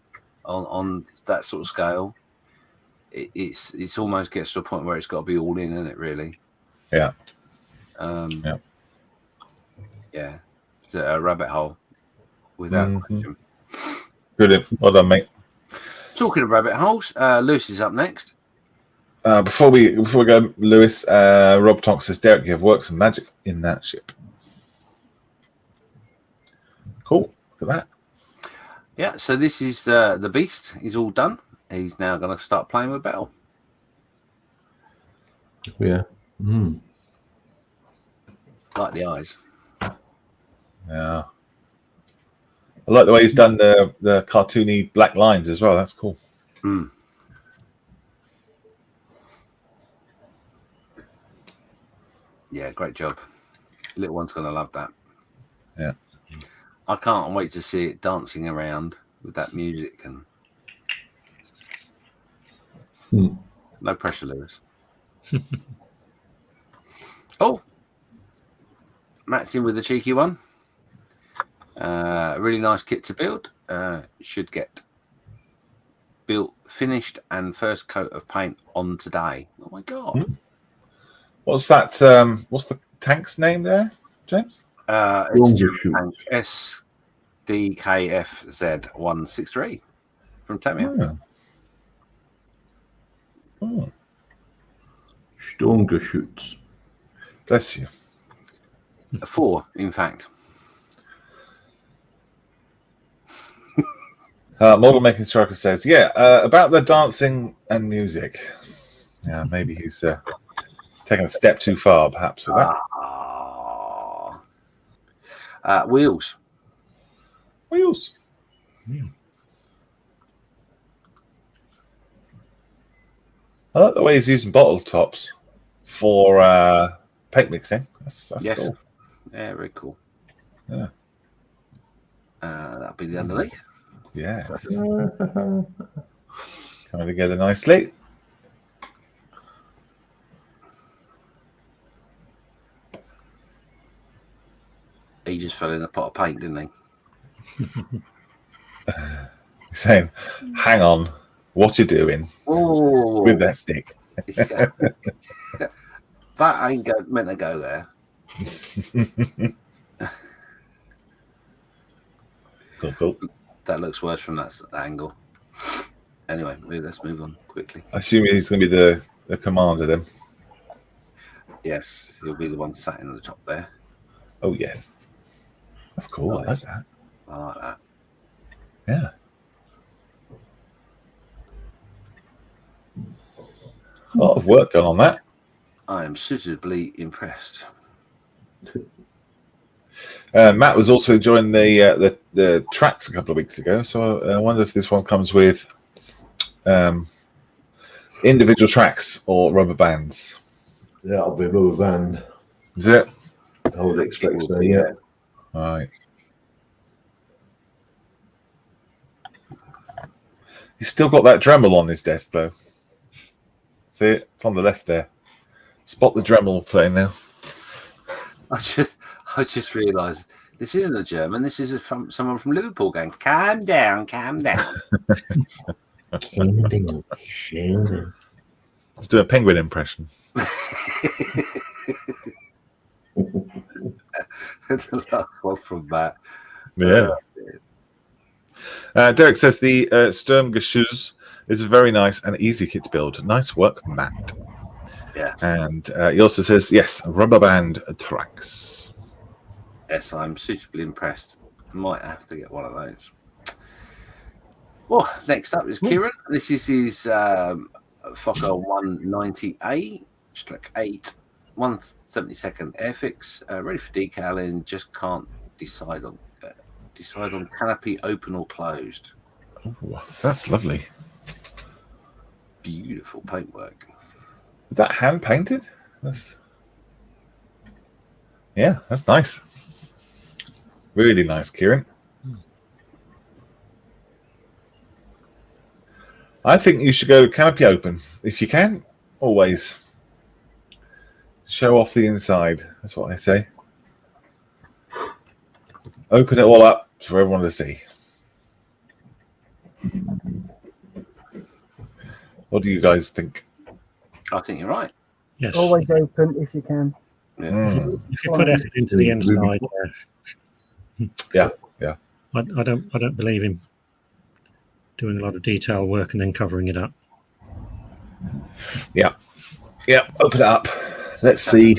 on that sort of scale, it's almost gets to a point where it's got to be all in, isn't it? Really? Yeah. Yeah. It's a rabbit hole without question. Brilliant. Well done, mate. Talking of rabbit holes, Lewis is up next. Before we go, Lewis, Rob Tonk says, Derek, you have worked some magic in that ship. Cool. Look at that. Yeah, so this is the beast. He's all done. He's now going to start playing with Bell. Yeah. Like the eyes. Yeah. I like the way he's done the cartoony black lines as well. That's cool. Mm. Yeah, great job. Little one's going to love that. Yeah. I can't wait to see it dancing around with that music. And no pressure, Lewis. Oh, Matt's in with a cheeky one. A really nice kit to build. Should get built, finished, and first coat of paint on today. Oh my god! What's that? What's the tank's name there, James? It's SDKFZ163 from Tamia. Sturmgeschütz. Bless you. 4, in fact. Model Making Striker says, about the dancing and music. Yeah, maybe he's taken a step too far, perhaps, with that. Wheels. Wheels. Yeah. I like the way he's using bottle tops for paint mixing. That's Yes. cool. Yeah, very cool. Yeah. That'll be the underneath. Yeah. Coming together nicely. He just fell in a pot of paint, didn't he? He's saying, hang on, what you doing Oh, with that stick? that ain't meant to go there. Cool. That looks worse from that angle. Anyway, let's move on quickly. I assume he's going to be the commander then. Yes, he'll be the one sat in the top there. Oh, yes. That's cool. Nice. I like that. I like that. Yeah. A lot of work going on that. I am suitably impressed. Matt was also enjoying the tracks a couple of weeks ago, so I wonder if this one comes with individual tracks or rubber bands. Yeah, I'll be a rubber band. Is it? I would expect so, yeah. All right. He's still got that Dremel on his desk, though. See it? It's on the left there. Spot the Dremel playing now. I just realised this isn't a German. This is someone from Liverpool going, calm down, calm down. Let's do a penguin impression. The last one from that. Yeah. Derek says the Sturmgeschütz is a very nice and easy kit to build. Nice work, Matt. Yeah. And he also says, yes, rubber band tracks. Yes, I'm suitably impressed. Might have to get one of those. Well, next up is Kieran. This is his Fokker 190A, stroke 8, 172nd Airfix, ready for decaling. Just can't decide on canopy open or closed. Oh, that's lovely. Beautiful paintwork. Is that hand painted? Yeah, that's nice. Really nice, Kieran. I think you should go canopy open. If you can, always. Show off the inside. That's what I say. Open it all up for everyone to see. What do you guys think? I think you're right. Yes. Always open if you can. Yeah. If you put effort into the inside, Yeah. I don't believe him doing a lot of detail work and then covering it up. Yeah. Open it up. Let's see.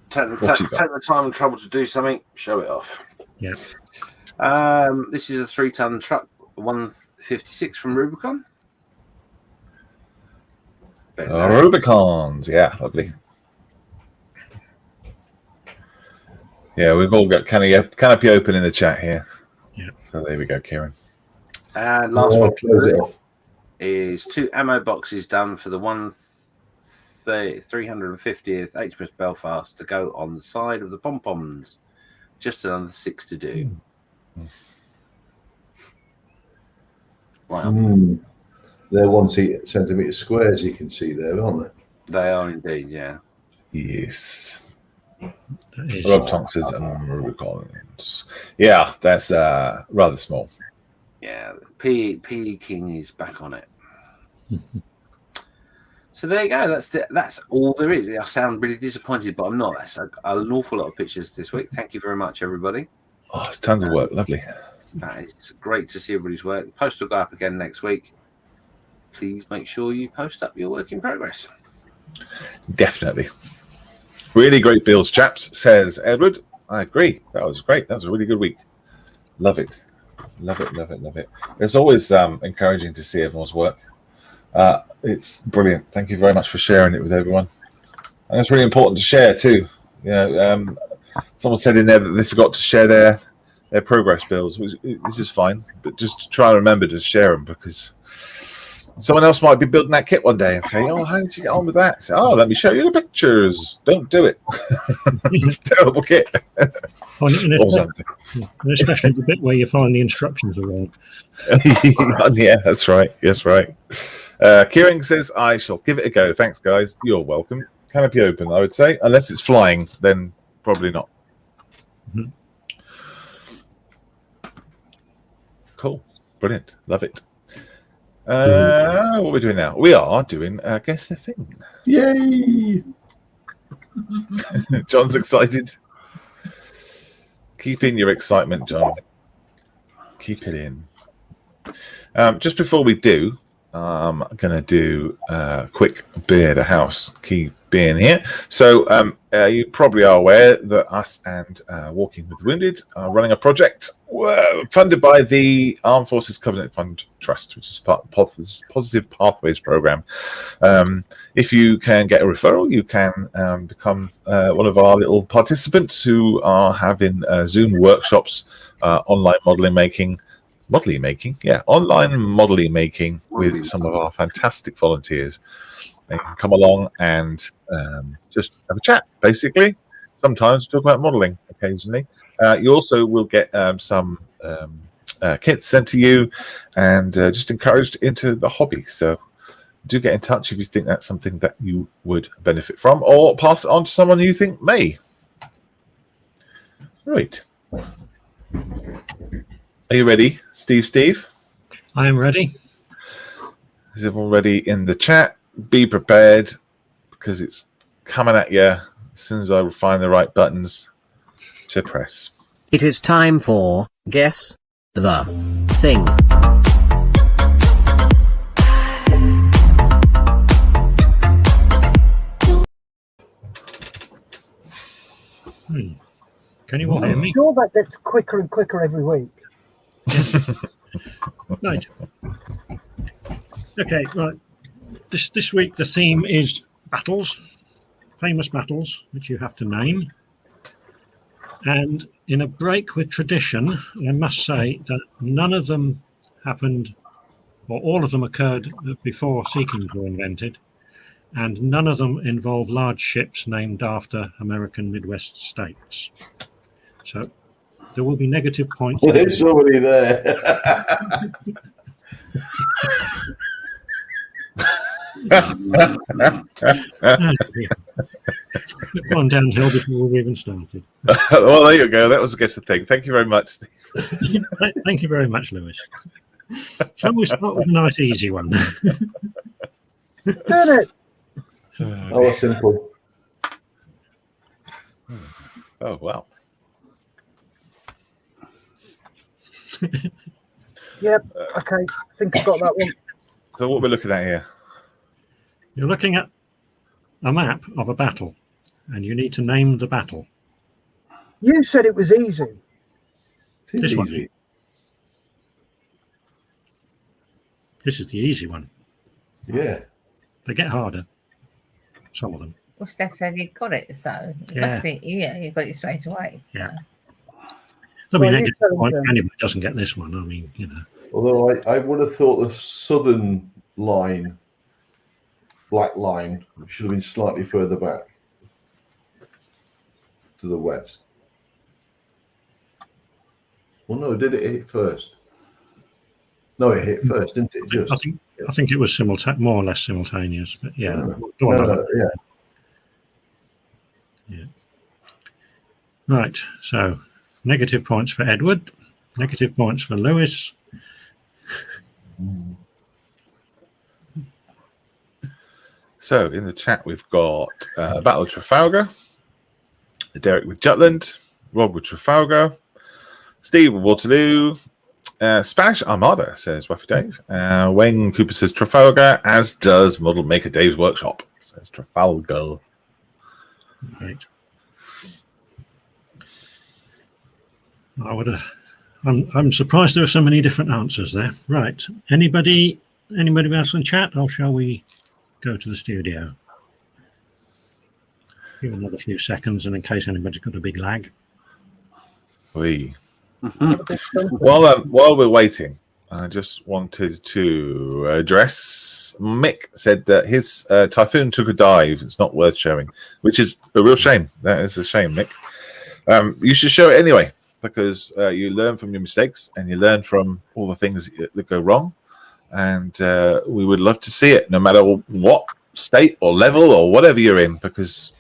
Take the time and trouble to do something. Show it off. Yeah. This is a 3-ton truck, 156 from Rubicon. Rubicons. Yeah, lovely. Yeah, we've all got canopy open in the chat here. Yeah. So there we go, Kieran. And last Oh, one close it off. is 2 ammo boxes done for the 350th HMS Belfast to go on the side of the pom-poms. Just another 6 to do. Wow. They're 1 centimetre squares, you can see there, aren't they? They are indeed, yeah. Yes. That is, Rob Tonks's and Rubicons. Yeah, that's rather small. Yeah, P King is back on it. So there you go. That's all there is. I sound really disappointed, but I'm not. That's an awful lot of pictures this week. Thank you very much, everybody. Oh, it's tons of work. Lovely. That is great to see everybody's work. The post will go up again next week. Please make sure you post up your work in progress. Definitely. Really great builds, chaps, says Edward. I agree. That was great. That was a really good week. Love it. Love it, love it, love it. It's always encouraging to see everyone's work. It's brilliant. Thank you very much for sharing it with everyone. And it's really important to share too. You know, someone said in there that they forgot to share their progress builds, which this is fine, but just try and remember to share them, because someone else might be building that kit one day and say, "Oh, how did you get on with that?" Say, "Oh, let me show you the pictures." Don't do it. It's a terrible kit. Or something. Especially the bit where you find the instructions are wrong. Yeah, that's right. Yes, right. Kieran says, "I shall give it a go. Thanks, guys. You're welcome." Canopy open, I would say, unless it's flying, then probably not. Mm-hmm. Cool, brilliant, love it. What are we doing now? We are doing Guess the Thing. Yay! John's excited. Keep in your excitement, John. Keep it in. Just before we do, I'm going to do a quick beer to house key being here. So you probably are aware that us and Walking with the Wounded are running a project funded by the Armed Forces Covenant Fund Trust, which is part of the Positive Pathways program. If you can get a referral, you can become one of our little participants who are having Zoom workshops, online modelling making, online modelling making with some of our fantastic volunteers. They can come along and just have a chat, basically. Sometimes talk about modelling occasionally. You also will get some kits sent to you and just encouraged into the hobby. So do get in touch if you think that's something that you would benefit from, or pass it on to someone you think may. Right. Are you ready, Steve? I am ready. Is everyone ready in the chat? Be prepared, because it's coming at you as soon as I find the right buttons to press. It is time for Guess the Thing. Can you all hear me? I'm sure that gets quicker and quicker every week. Right. Okay, right. This week the theme is battles, famous battles, which you have to name. And in a break with tradition, I must say that none of them happened, or all of them occurred before Sea Kings were invented, and none of them involve large ships named after American Midwest states. So there will be negative points. There's somebody there. We've gone downhill before we've even started. Well, there you go. That was Guess the Thing. Thank you very much, Steve. Thank you very much, Lewis. Shall we start with a nice, easy one? Did it? Oh, that's simple. Oh, wow. Yep. Okay. I think I got that one. So what we're looking at here? You're looking at a map of a battle, and you need to name the battle. You said it was easy. This one. Easy. This is the easy one. Yeah. They get harder. Some of them. Well, Steph said you got it, so it Yeah. must be, yeah, you got it straight away. Yeah. there'll be Well, you negative tell him point then. if anybody doesn't get this one. I mean, Although I would have thought the southern line, black line, should have been slightly further back to the west. Well, no, did it hit first? No, it hit first, didn't it? I think it was more or less simultaneous. But yeah, go on, No, yeah. Yeah. Right. So negative points for Edward, negative points for Lewis. So in the chat, we've got Battle of Trafalgar, Derek with Jutland, Rob with Trafalgar, Steve with Waterloo, Spanish Armada, says Waffy Dave. Wayne Cooper says Trafalgar, as does Model Maker Dave's Workshop, says Trafalgar. Right. I'm surprised there are so many different answers there. Right. Anybody else in chat, or shall we go to the studio? Give another few seconds, and in case anybody's got a big lag. We. Mhm. While we're waiting, I just wanted to address Mick said that his Typhoon took a dive. It's not worth showing, which is a real shame. That is a shame, Mick. You should show it anyway, because you learn from your mistakes and you learn from all the things that go wrong. And we would love to see it, no matter what state or level or whatever you're in, because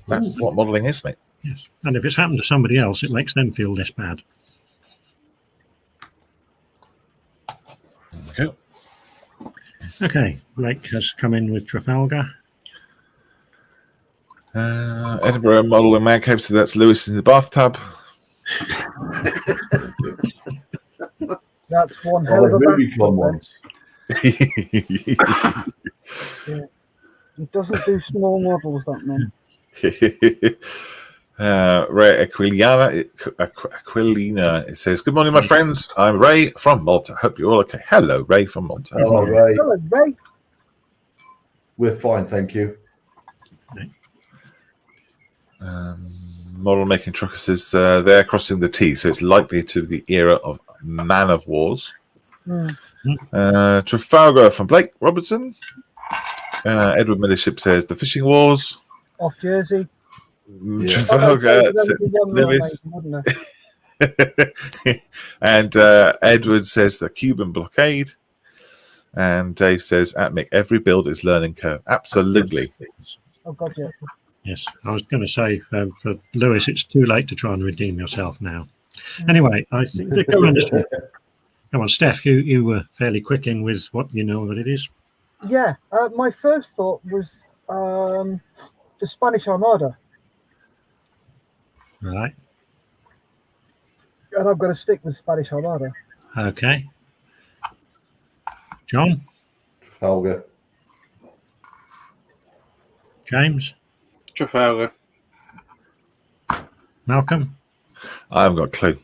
that's what modelling is, mate. Yes. And if it's happened to somebody else, it makes them feel less bad. Okay. Okay, Blake has come in with Trafalgar. Edinburgh model in Man Cave, so that's Lewis in the bathtub. That's one Oh, hell of the a movie back. club ones. Yeah. He doesn't do small models, that man. Ray Aquilina, it says, good morning, my friends. I'm Ray from Malta. Hope you're all okay. Hello, Ray from Malta. Hello, Ray. Hello, Ray. We're fine, thank you. Model making trucker says they're crossing the T, so it's likely to be the era of man of wars. Trafalgar from Blake Robertson. Edward Millership says the fishing wars. Off Jersey. Trafalgar Oh, says no, Lewis. And Edward says the Cuban blockade. And Dave says at Mick, every build is learning curve. Absolutely. Oh, God, yeah. Yes, I was going to say for Lewis, it's too late to try and redeem yourself now. Anyway, I think they go on. Come on, Steph, you were fairly quick in with what you know what it is. Yeah, my first thought was the Spanish Armada. Right. And I'm going to stick with Spanish Armada. Okay. John? Trafalgar. James? Trafalgar. Malcolm? I haven't got a clue.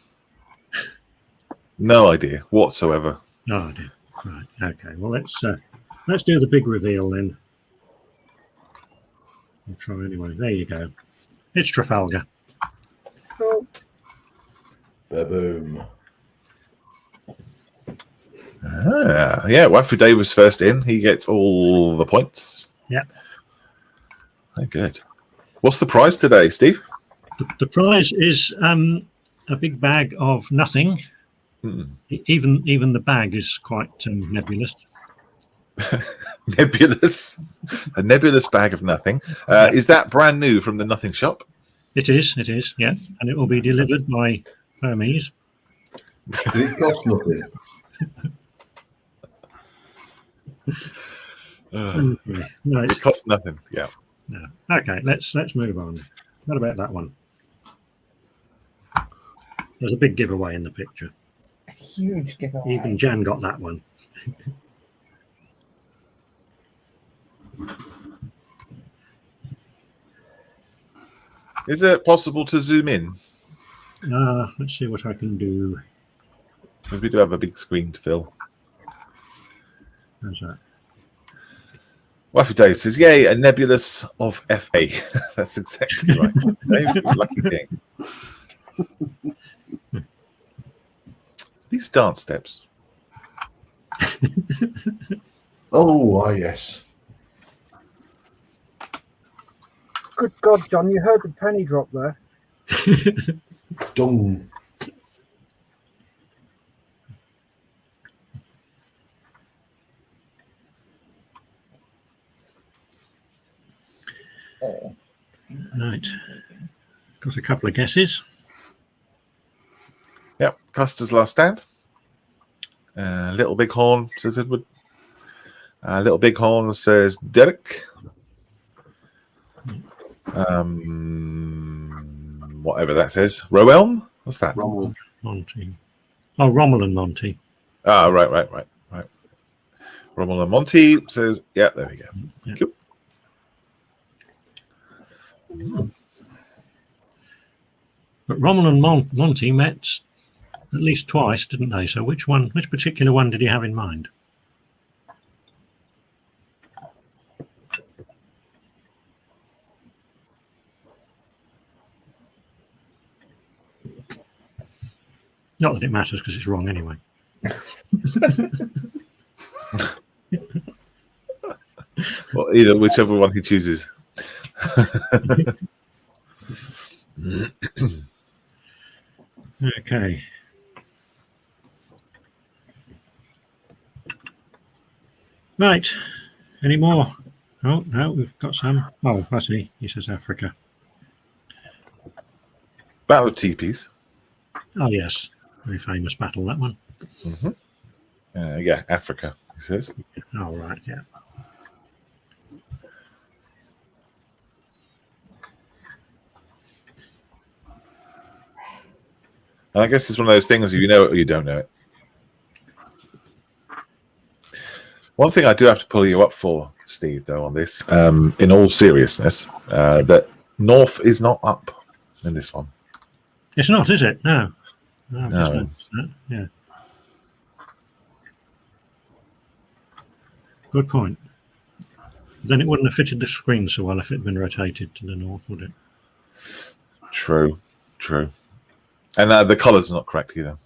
No idea whatsoever. Oh, dear. Right. Okay. Well, let's do the big reveal then. I'll try anyway. There you go. It's Trafalgar. Cool. Ba-boom. Yeah, Waffy Dave was first in. He gets all the points. Yeah. Oh, good. What's the prize today, Steve? The prize is a big bag of nothing. Even the bag is quite nebulous. Nebulous. A nebulous bag of nothing. Is that brand new from the Nothing Shop? It is, yeah. And it will be delivered by Hermes. Did it cost nothing? Right. It costs nothing. Yeah. No. Okay, let's move on. What about that one? There's a big giveaway in the picture. A huge giveaway. Even Jan got that one. Is it possible to zoom in? Let's see what I can do. We do have a big screen to fill. How's that? Waffy Dave says, yay, a nebulous of FA. That's exactly right. Dave, lucky thing. These dance steps. Oh, yes. Good God, John, you heard the penny drop there. Dung. Right. Got a couple of guesses. Yep, Custer's Last Stand. Little Bighorn says Edward. Little Bighorn says Derek. Whatever that says. Roelm? What's that? Rommel. Monty. Oh, Rommel and Monty. Ah, right. Rommel and Monty says, yeah, there we go. Yeah. Cool. But Rommel and Monty met at least twice, didn't they? So which particular one did he have in mind? Not that it matters because it's wrong anyway. Well, either whichever one he chooses. Okay. Right. Any more? Oh, no, we've got some. Oh, I see. He says Africa. Battle of Teepees. Oh, yes. Very famous battle, that one. Yeah, Africa, he says. Oh, right, yeah. And I guess it's one of those things, if you know it or you don't know it. One thing I do have to pull you up for, Steve, though, on this, in all seriousness, that North is not up in this one. It's not, is it? No. I've just No. noticed that. Yeah. Good point. Then it wouldn't have fitted the screen so well if it had been rotated to the north, would it? True. And the colours are not correct either.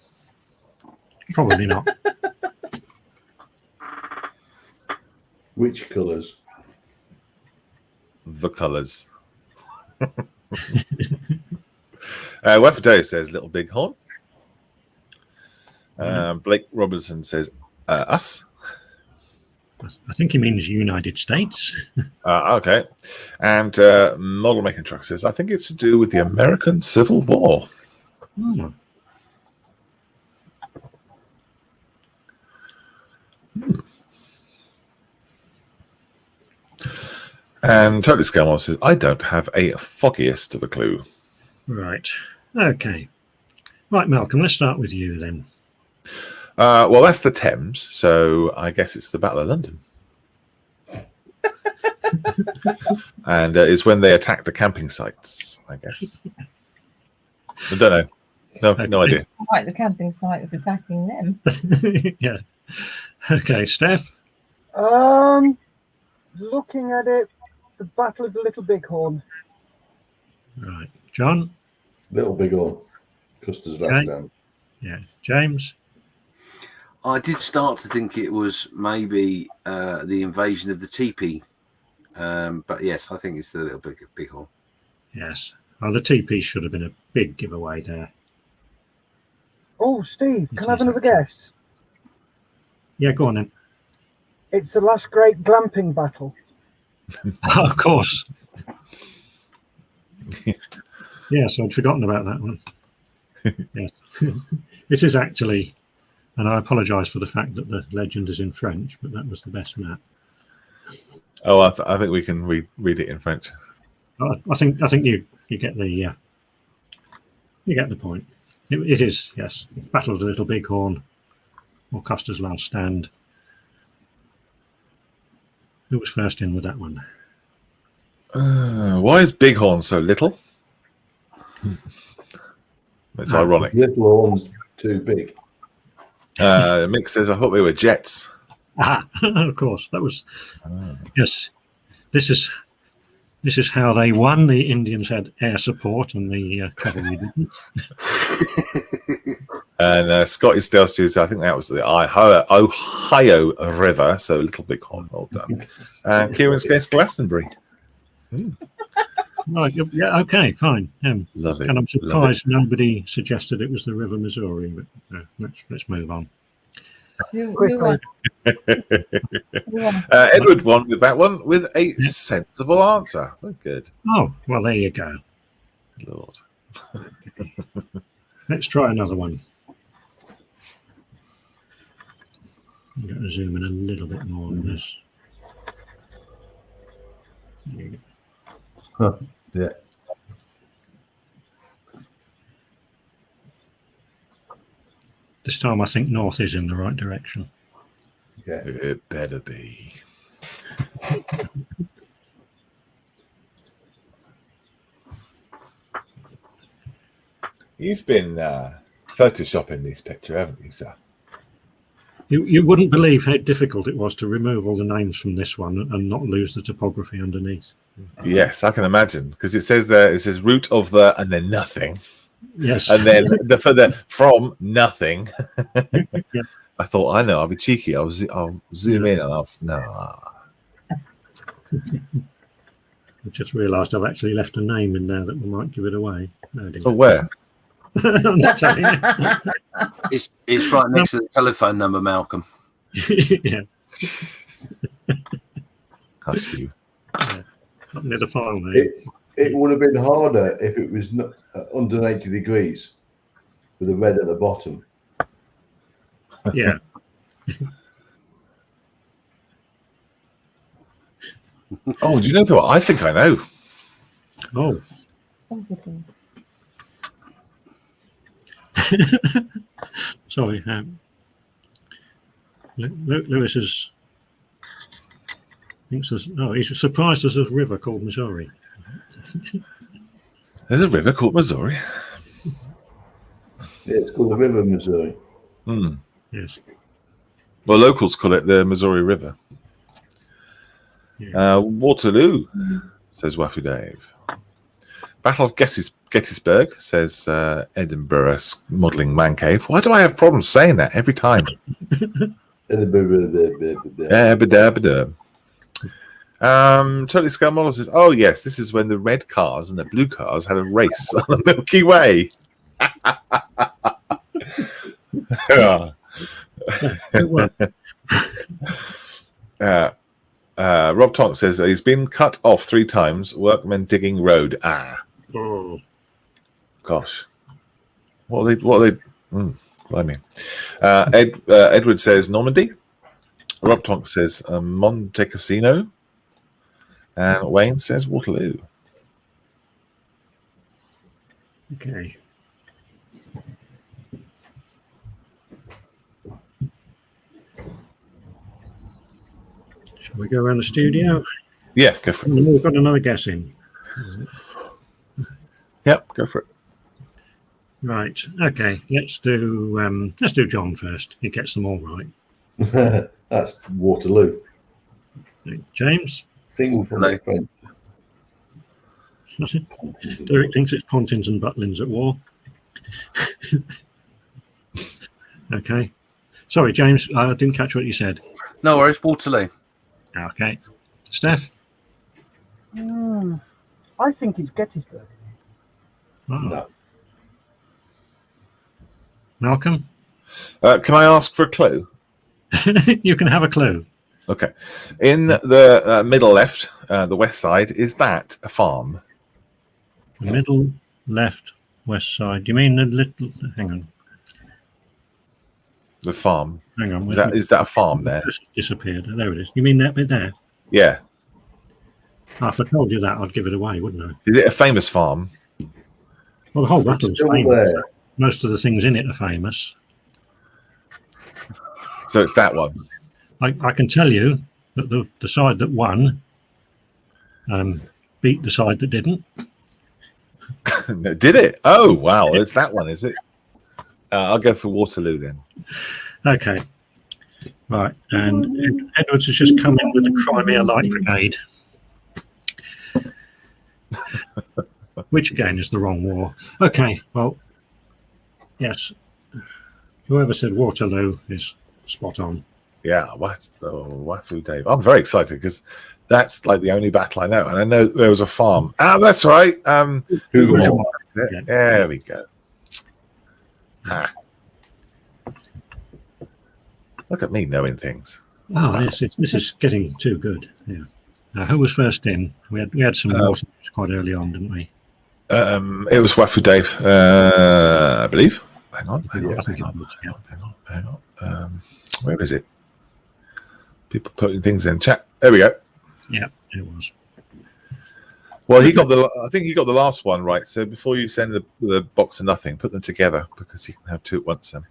Probably not. Which colours? The colours. Wefadeo says Little Bighorn. Blake Robertson says us. I think he means United States. Okay. And Model Making Truck says, I think it's to do with the American Civil War. Oh. And Totally Scammer says, I don't have a foggiest of a clue. Right. Okay. Right, Malcolm, let's start with you then. Well, that's the Thames, so I guess it's the Battle of London. And it's when they attack the camping sites, I guess. I don't know. No idea. Like the camping site is attacking them. Yeah. Okay, Steph. Looking at it, the Battle of the Little Bighorn. Right. John. Little Bighorn. Custer's Last Okay. Stand. Yeah. James. I did start to think it was maybe the invasion of the teepee. But yes, I think it's the Little Bighorn. Yes. Oh, the TP should have been a big giveaway there. Oh, Steve, It can I have is another actually. guess? Yeah, go on then. It's the last great glamping battle. Oh, of course. Yes, I'd forgotten about that one. Yes. This is actually, and I apologise for the fact that the legend is in French, but that was the best map. Oh, I think we can read it in French. I think you get the you get the point. It is, yes. Battle of the Little Bighorn, or Custer's Last Stand. Who was first in with that one? Why is Bighorn so little? It's ironic. Little Horn's too big. Mick says, I thought they were jets. Ah, of course, that was yes. This is This is how they won. The Indians had air support and the cavalry didn't. And Scotty Steele says, I think that was the Ohio River, so a little bit cold. Well done. And Kieran's guessed Glastonbury. Right, yeah, okay, fine. Love it. And I'm surprised nobody suggested it was the River Missouri, but let's move on. You Quickly. won. You won. Edward won with that one with a sensible answer. Oh, good. Oh, well, there you go. Lord. Let's try another one. I'm going to zoom in a little bit more on this. There you go. Yeah. This time I think north is in the right direction. Yeah. It better be. You've been photoshopping this picture, haven't you, sir? You wouldn't believe how difficult it was to remove all the names from this one and not lose the topography underneath. Yes, I can imagine, because it says there, it says root of the, and then nothing, Yes. and then from nothing. Yeah. I thought, I know, I'll be cheeky. I'll zoom in, and no. I just realised I've actually left a name in there that might give it away. No, I didn't. But where? I'm not telling you. It's right next to the telephone number, Malcolm. Yeah, Hush you. up near the file name. It would have been harder if it was under 80 degrees with the red at the bottom. Yeah. Oh, do you know what? I think I know. Oh. Everything. Sorry. Lewis is. Thinks there's. Oh, he's surprised there's a river called Missouri. There's a river called Missouri. Yeah, it's called the River Missouri. Hmm. Yes. Well, locals call it the Missouri River. Yeah. Waterloo, says Waffy Dave. Battle of Gettysburg, says Edinburgh Modelling Man Cave. Why do I have problems saying that every time? Totally Scale Model says, oh, yes, this is when the red cars and the blue cars had a race on the Milky Way. Rob Tonk says he's been cut off 3 times. Workmen digging road. Oh. Gosh, what are they? Blimey. Edward says Normandy. Rob Tonk says Monte Cassino, and Wayne says Waterloo. Okay. Shall we go around the studio? Yeah, go for it. We've got another guess in. Yep, go for it. Right. Okay. Let's do John first. He gets them all right. That's Waterloo. James. Single from my friend. Derek thinks it's Pontins and Butlins at war. Okay. Sorry, James. I didn't catch what you said. No worries, Waterloo. Okay. Steph. I think it's Gettysburg. Oh. No. Malcolm. Can I ask for a clue? You can have a clue. Okay. In the middle left, the west side, is that a farm? Middle, left, west side. Do you mean the little? Hang on. The farm. Hang on. Is that a farm there? It's disappeared. There it is. You mean that bit there? Yeah. Oh, if I told you that, I'd give it away, wouldn't I? Is it a famous farm? Well, the whole Rutland's Still famous. there. Most of the things in it are famous. So it's that one. I can tell you that the side that won beat the side that didn't. No, did it? Oh, wow. It's that one, is it? I'll go for Waterloo then. Okay. Right. And Edwards has just come in with the Crimea Light Brigade. which again is the wrong war. Okay, well, yes. Whoever said Waterloo is spot on. Yeah, what the Wafu Dave? I'm very excited because that's like the only battle I know, and I know there was a farm. Ah, that's right. Hoover. Yeah. There we go. Ha. Look at me knowing things. Oh, yes, this is getting too good. Yeah. Who was first in? We had some water quite early on, didn't we? It was Wafu Dave, I believe. Hang on. Where is it? People putting things in chat. There we go. Yeah, it was. Well, I think he got the last one right. So before you send the box of nothing, put them together because you can have two at once. Then.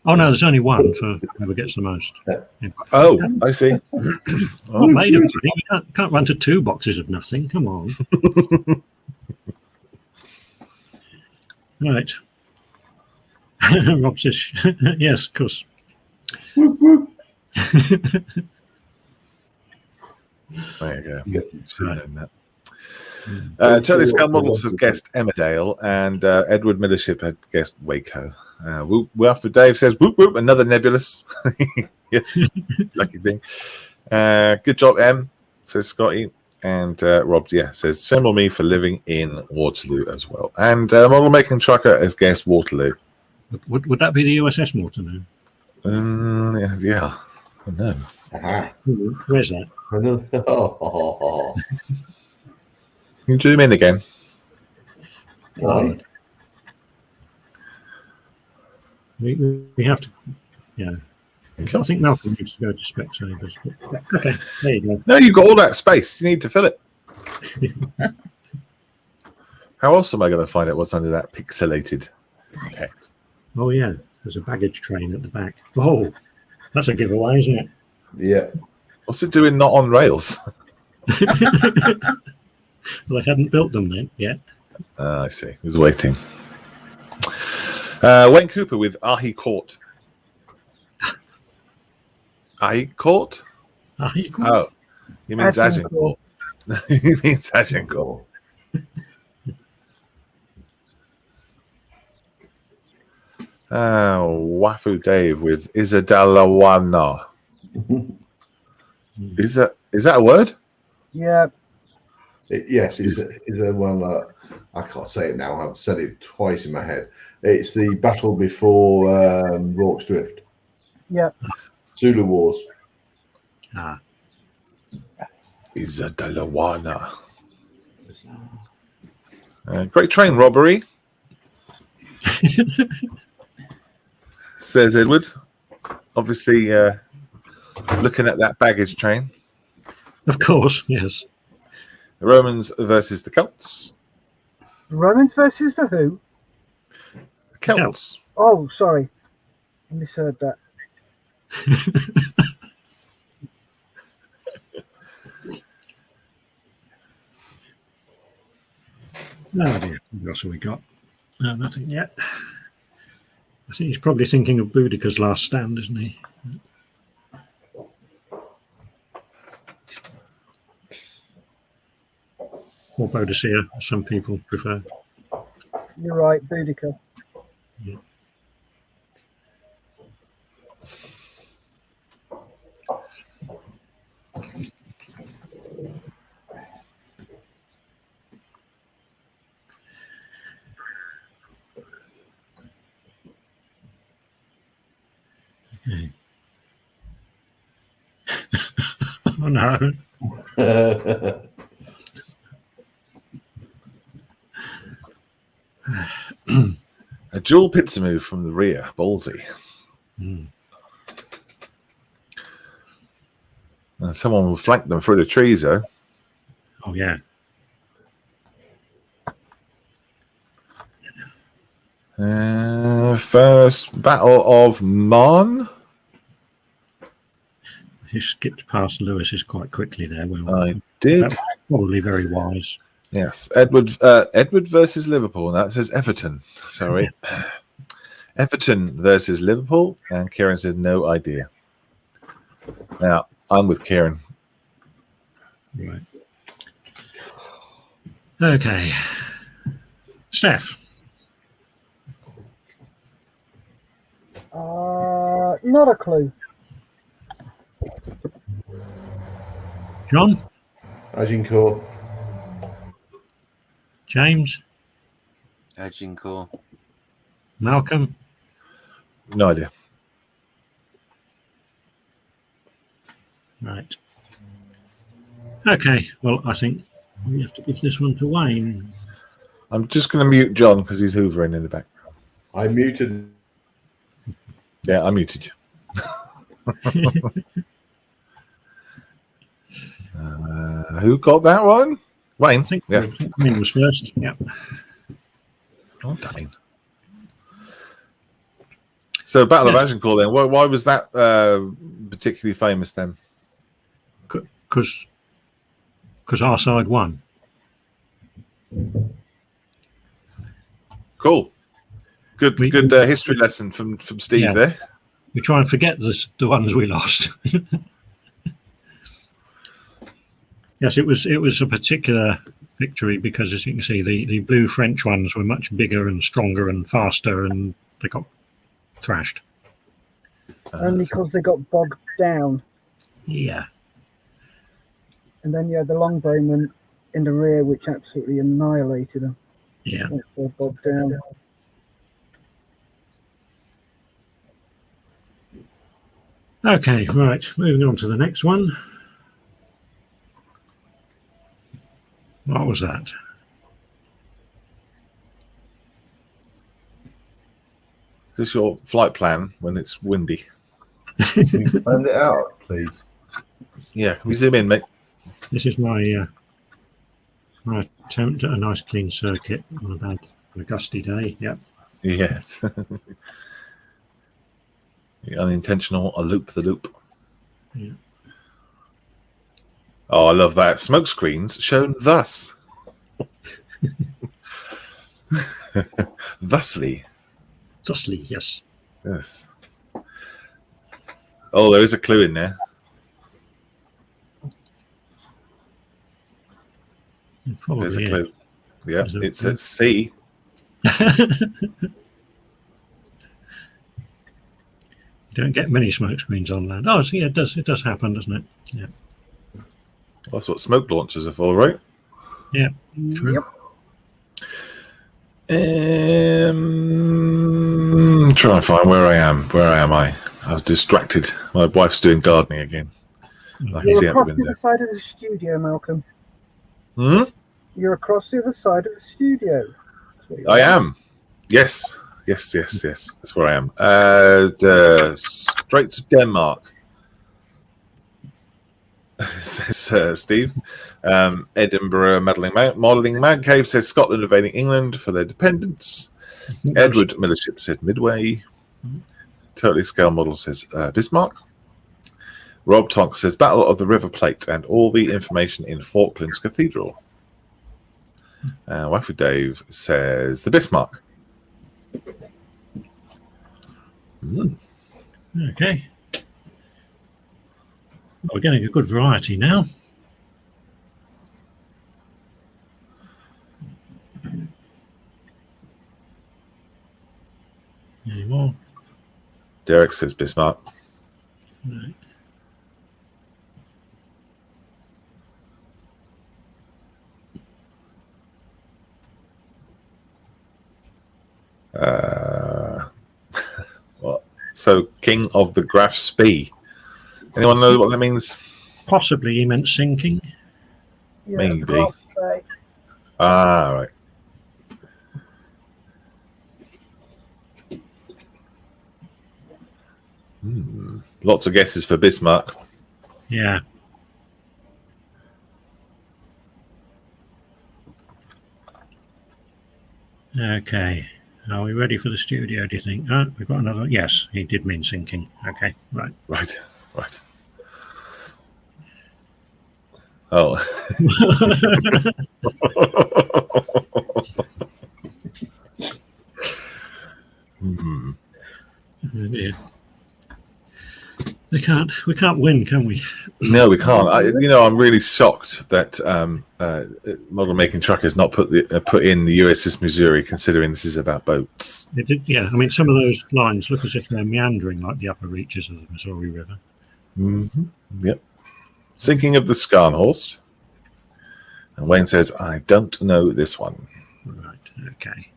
Oh no, there's only one for whoever gets the most. Yeah. Oh, I see. Not made of money. We can't run to 2 boxes of nothing. Come on. Right. Rob says, yes, of course. Whoop, whoop. There you go. Yeah. Should have known that. Tony Skull Models has guessed Emmerdale, and Edward Millership had guessed Waco. Wafu Dave says, whoop, whoop, another nebulous. Yes, lucky thing. Good job, Em, says Scotty. And Rob, says, same on me for living in Waterloo as well. And Model Making Trucker has guessed Waterloo. Would that be the USS Waterloo? Yeah. Oh, no. Ah. Where's that? Oh. Can you zoom in again? Right. We have to, yeah. I think Malcolm needs to go to Specsavers. But, okay, there you go. No, you've got all that space. You need to fill it. How else am I going to find out what's under that pixelated text? Oh, yeah, there's a baggage train at the back. Oh, that's a giveaway, isn't it? Yeah. What's it doing not on rails? Well, they hadn't built them then yet. I see. He was waiting. Wayne Cooper with Ahi Court. Ahi Court? Ahi Court? Oh, he means Agincourt. He means Agincourt. Wafu Dave with Isadallawana. Is that a word? Yeah. Yes, it's a one. I can't say it now. I've said it twice in my head. It's the battle before Rorke's Drift. Yeah. Zulu Wars. Ah. Isadallawana. Great train robbery. Says Edward. Obviously, looking at that baggage train. Of course, yes. The Romans versus the Celts. Romans versus the who? The Celts. Oh, sorry. I misheard that. Oh dear, what else have we got? Nothing yet. I think he's probably thinking of Boudicca's last stand, isn't he? Or Boadicea, as some people prefer. You're right, Boudica. Yeah. Okay. Oh no. A dual pizza move from the rear. Ballsy. Mm. Someone will flank them through the trees, though. Oh yeah. First Battle of Marne. He skipped past Lewis's quite quickly there. Well, I did. that was probably very wise. Yes, Edward versus Liverpool. That says Everton. Sorry. Everton versus Liverpool. And Kieran says no idea. Now, I'm with Kieran. Right. Okay. Steph. Not a clue. John. Agincourt. James. Agincourt. Malcolm. No idea. Right. Okay. Well, I think we have to give this one to Wayne. I'm just going to mute John because he's hoovering in the back. I muted. Yeah, I muted you. Who got that one? Wayne. I think Yeah. Wayne was first. Yeah. Oh, dang. So, Battle of Agincourt then. Why was that particularly famous then? Because our side won. Cool. Good history lesson from Steve Yeah. there. We try and forget the ones we lost. Yes, it was a particular victory because, as you can see, the blue French ones were much bigger and stronger and faster, and they got thrashed. Only because they got bogged down. Yeah. And then you had the longbowmen in the rear, which absolutely annihilated them. Yeah. Once they were bogged down. Okay, right. Moving on to the next one. What was that? Is this your flight plan when it's windy? Can you find it out, please? Yeah, can we zoom in, mate? This is my attempt at a nice clean circuit on a gusty day. Yep. Yeah. The unintentional, a loop the loop. Yeah. Oh, I love that. Smoke screens shown thus. Thusly. Thusly, yes. Yes. Oh, there is a clue in there. Probably. There's a clue. Yeah, Is it- it's at C. You don't get many smoke screens on land. Oh, so yeah, it does happen, doesn't it? Yeah. That's what smoke launchers are for, right? Yeah. True. Yep. Trying to find where I am. Where am I? I was distracted. My wife's doing gardening again. I can see You're out the across the window. other side of the studio, Malcolm. Hmm? You're across the other side of the studio. That's where you I are. am. Yes. Yes. That's where I am. Straits of Denmark. Says Steve. Edinburgh Modelling Man Cave says Scotland invading England for their independence. Edward Millership said Midway. Totally Scale Model says Bismarck. Rob Tonk says Battle of the River Plate and all the information in Falklands Cathedral. Waffy Dave says the Bismarck. Okay. Well, we're getting a good variety now. Any more? Derek says Bismarck. Right. What? So King of the Graf Spee. Anyone know what that means? Possibly he meant sinking. Yeah, Maybe. crossfade. Ah, right. Lots of guesses for Bismarck. Yeah. Okay. Are we ready for the studio, do you think? We've got another. Yes, he did mean sinking. Okay, right. Right. Oh. Oh, dear. We can't win, can we? No, we can't. I'm really shocked that Model Making Truck has not put in the USS Missouri, considering this is about boats. Yeah, I mean, some of those lines look as if they're meandering like the upper reaches of the Missouri River. Mm-hmm. Yep. Sinking of the Scharnhorst. And Wayne says, I don't know this one. Right, okay.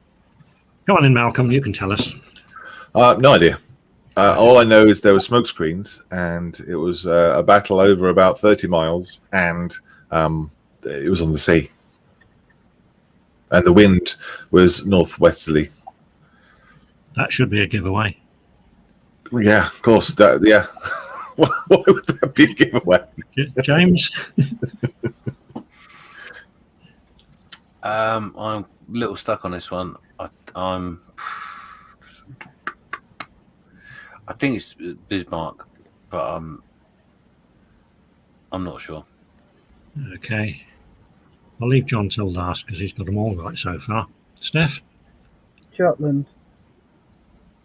Go on in, Malcolm, you can tell us. No idea. All I know is there were smoke screens, and it was a battle over about 30 miles, and it was on the sea. And the wind was northwesterly. That should be a giveaway. Yeah, of course. Yeah. Why would that be a giveaway? James? I'm a little stuck on this one. I think it's Bismarck, but I'm not sure. Okay. I'll leave John till last because he's got them all right so far. Steph? Jutland.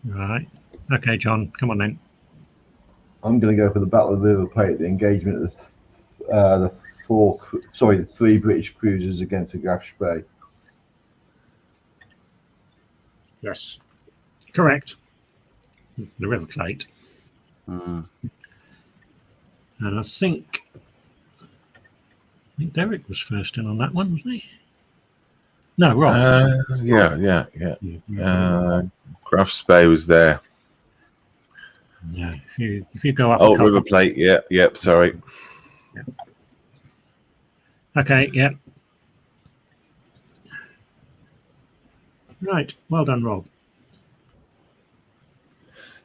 Right. Okay, John, come on then. I'm going to go for the Battle of the River Plate, the engagement of the three British cruisers against the Graf Spee. Yes. Correct. The River Plate. Mm. And I think Derek was first in on that one, wasn't he? No, Rob. Yeah. Graf Spee was there. Yeah, if you go up. Oh, River Plate. Yep. Sorry. Yeah. Okay. Yeah. Right. Well done, Rob.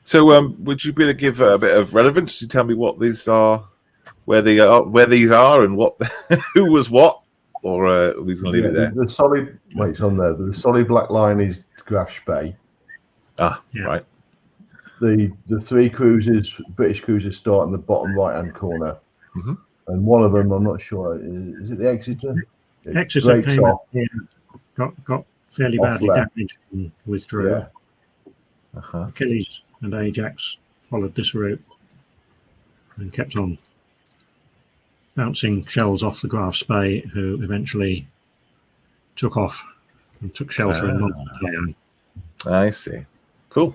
So, would you be able to give a bit of relevance to tell me what these are, where these are, and what who was what, or are we going to leave it there? The solid, it's on there. The solid black line is Graf Spee. Right. The three cruisers, British cruisers, start in the bottom right-hand corner, and one of them, I'm not sure, is it the Exeter? Exeter came off. Got fairly badly left. damaged and withdrew. Yeah. Achilles and Ajax followed this route and kept on bouncing shells off the Graf Spee, who eventually took off and took shelter in Montevideo. I see. Cool.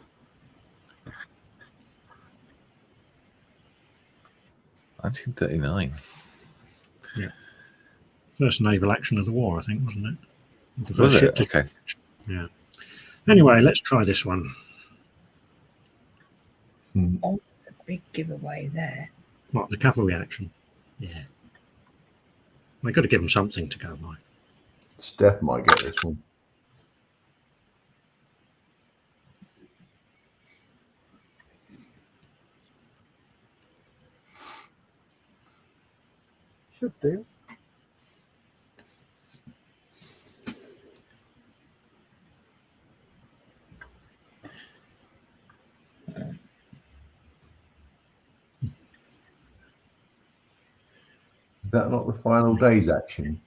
1939. Yeah. First naval action of the war, I think, wasn't it? Was it? Okay. Yeah. Anyway, let's try this one. Oh, it's a big giveaway there. What, the cavalry action? Yeah. We've got to give them something to go by. Steph might get this one. Should do. Is that not the final day's action?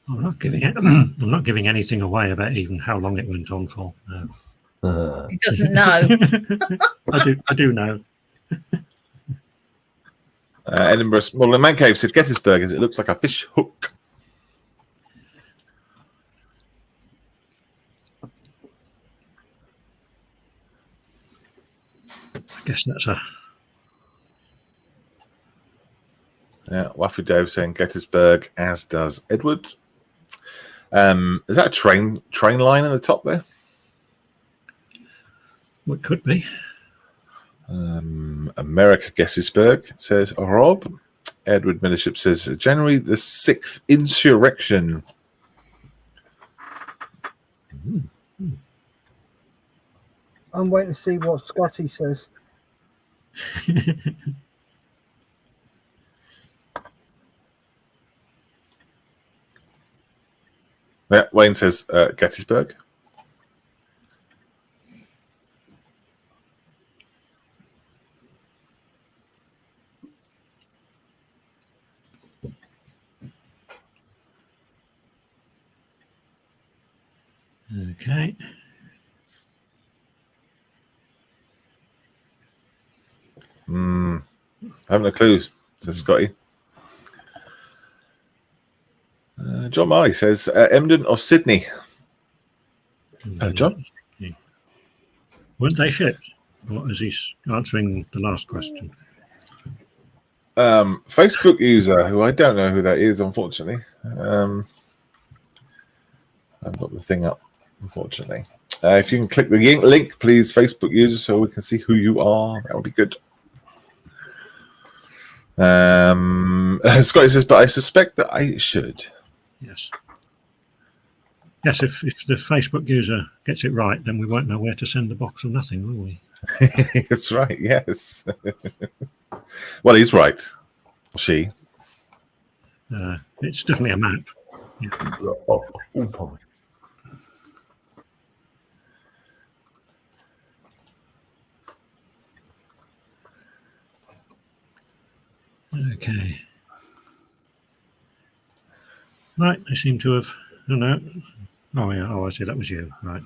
I'm not giving it. I'm not giving anything away about even how long it went on for. No. He doesn't know. I do know. Edinburgh Model Man Cave said Gettysburg as it looks like a fish hook. I guess that's a. Yeah, Waffy Dave saying Gettysburg, as does Edward. Is that a train line in the top there? What could be. America Gettysburg says Rob. Edward Millership says January the 6th insurrection. I'm waiting to see what Scotty says. Yeah, Wayne says Gettysburg. Okay. I haven't a clue, says Scotty. John Marley says Emden or Sydney. Hello, John. Weren't they ships? What is he answering the last question? Facebook user, who I don't know who that is, unfortunately. I've got the thing up, unfortunately. If you can click the link, please, Facebook user, so we can see who you are. That would be good. Scotty says, but I suspect that I should. Yes. Yes, if the Facebook user gets it right, then we won't know where to send the box or nothing, will we? That's right, yes. Well, he's right. She. It's definitely a map. Yeah. Probably. Okay. Right, they seem to have. Oh, no. Oh, yeah. Oh, I see. That was you. Right.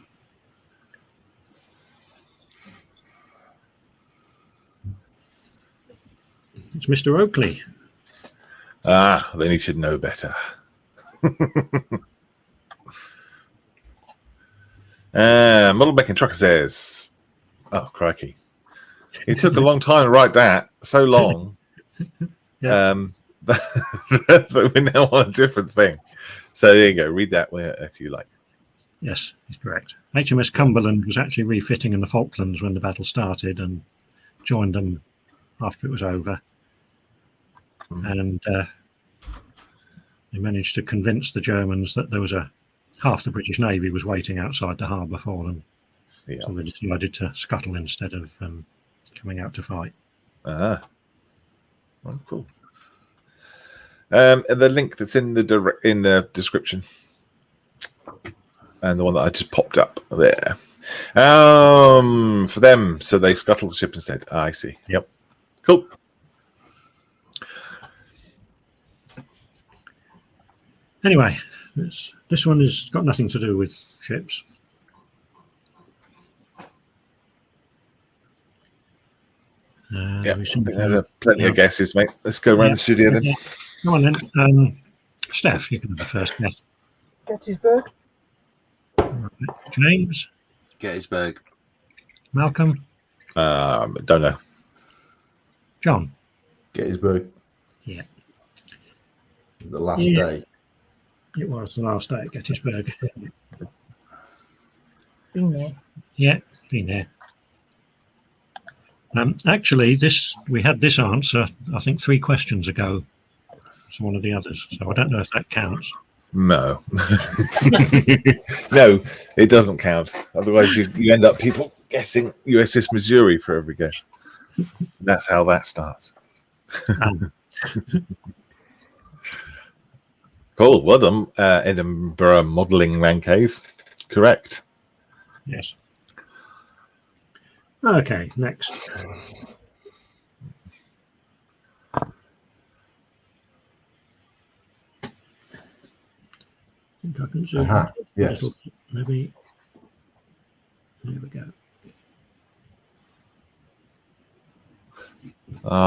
It's Mr. Oakley. Then he should know better. Muddlebeck and Trucker says, oh, crikey. It took a long time to write that. So long. Yeah. That we're now on a different thing. So there you go. Read that if you like. Yes, he's correct. HMS Cumberland was actually refitting in the Falklands when the battle started and joined them after it was over. And they managed to convince the Germans that there was half the British Navy was waiting outside the harbour for them. Yeah. So they decided to scuttle instead of coming out to fight. Oh, cool. And the link that's in the description, and the one that I just popped up there, for them, so they scuttled the ship instead. I see. Yep. Cool. Anyway, this one has got nothing to do with ships. Yeah, there's plenty of guesses, mate. Let's go around the studio then. Yeah. Come on then. Steph, you can have the first guess. Gettysburg. Right. James. Gettysburg. Malcolm. Don't know. John. Gettysburg. Yeah. The last day. It was the last day at Gettysburg. Been there. Yeah, been there. Actually, we had this answer, I think, 3 questions ago to one of the others. So I don't know if that counts. No. No, it doesn't count. Otherwise, you end up people guessing USS Missouri for every guess. That's how that starts. Cool. Well done, Edinburgh Modelling Man Cave. Correct. Yes. Okay, next. I think I can zoom Yes. maybe. There we go.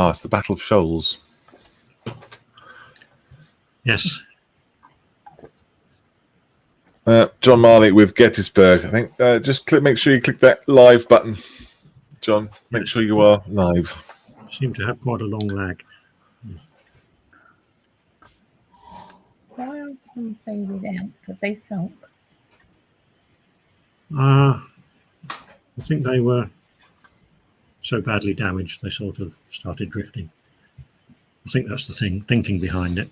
It's the Battle of Shoals. Yes. John Marley with Gettysburg. I think just make sure you click that live button, John. Make sure you are live. Seem to have quite a long lag. Why are some faded out? Have they sunk? I think they were so badly damaged they sort of started drifting. I think that's the thinking behind it.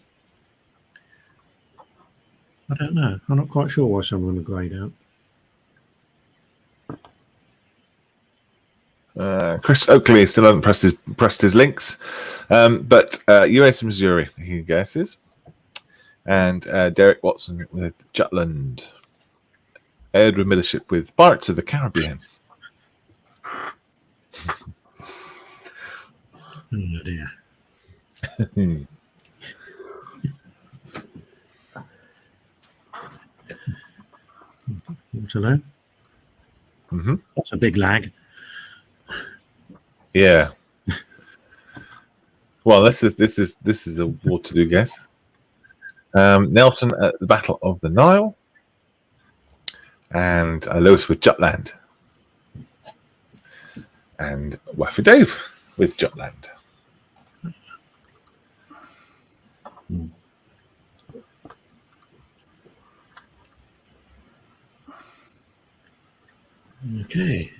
I don't know. I'm not quite sure why some of them are greyed out. Chris Oakley still hasn't pressed his links, but US Missouri, he guesses, and Derek Watson with Jutland, Edward Millership with Pirates of the Caribbean. Oh dear. Waterloo. Mm-hmm. That's a big lag. Yeah. Well, this is a Waterloo guess. Nelson at the Battle of the Nile, and Lewis with Jutland, and Waffy Dave with Jutland. Okay.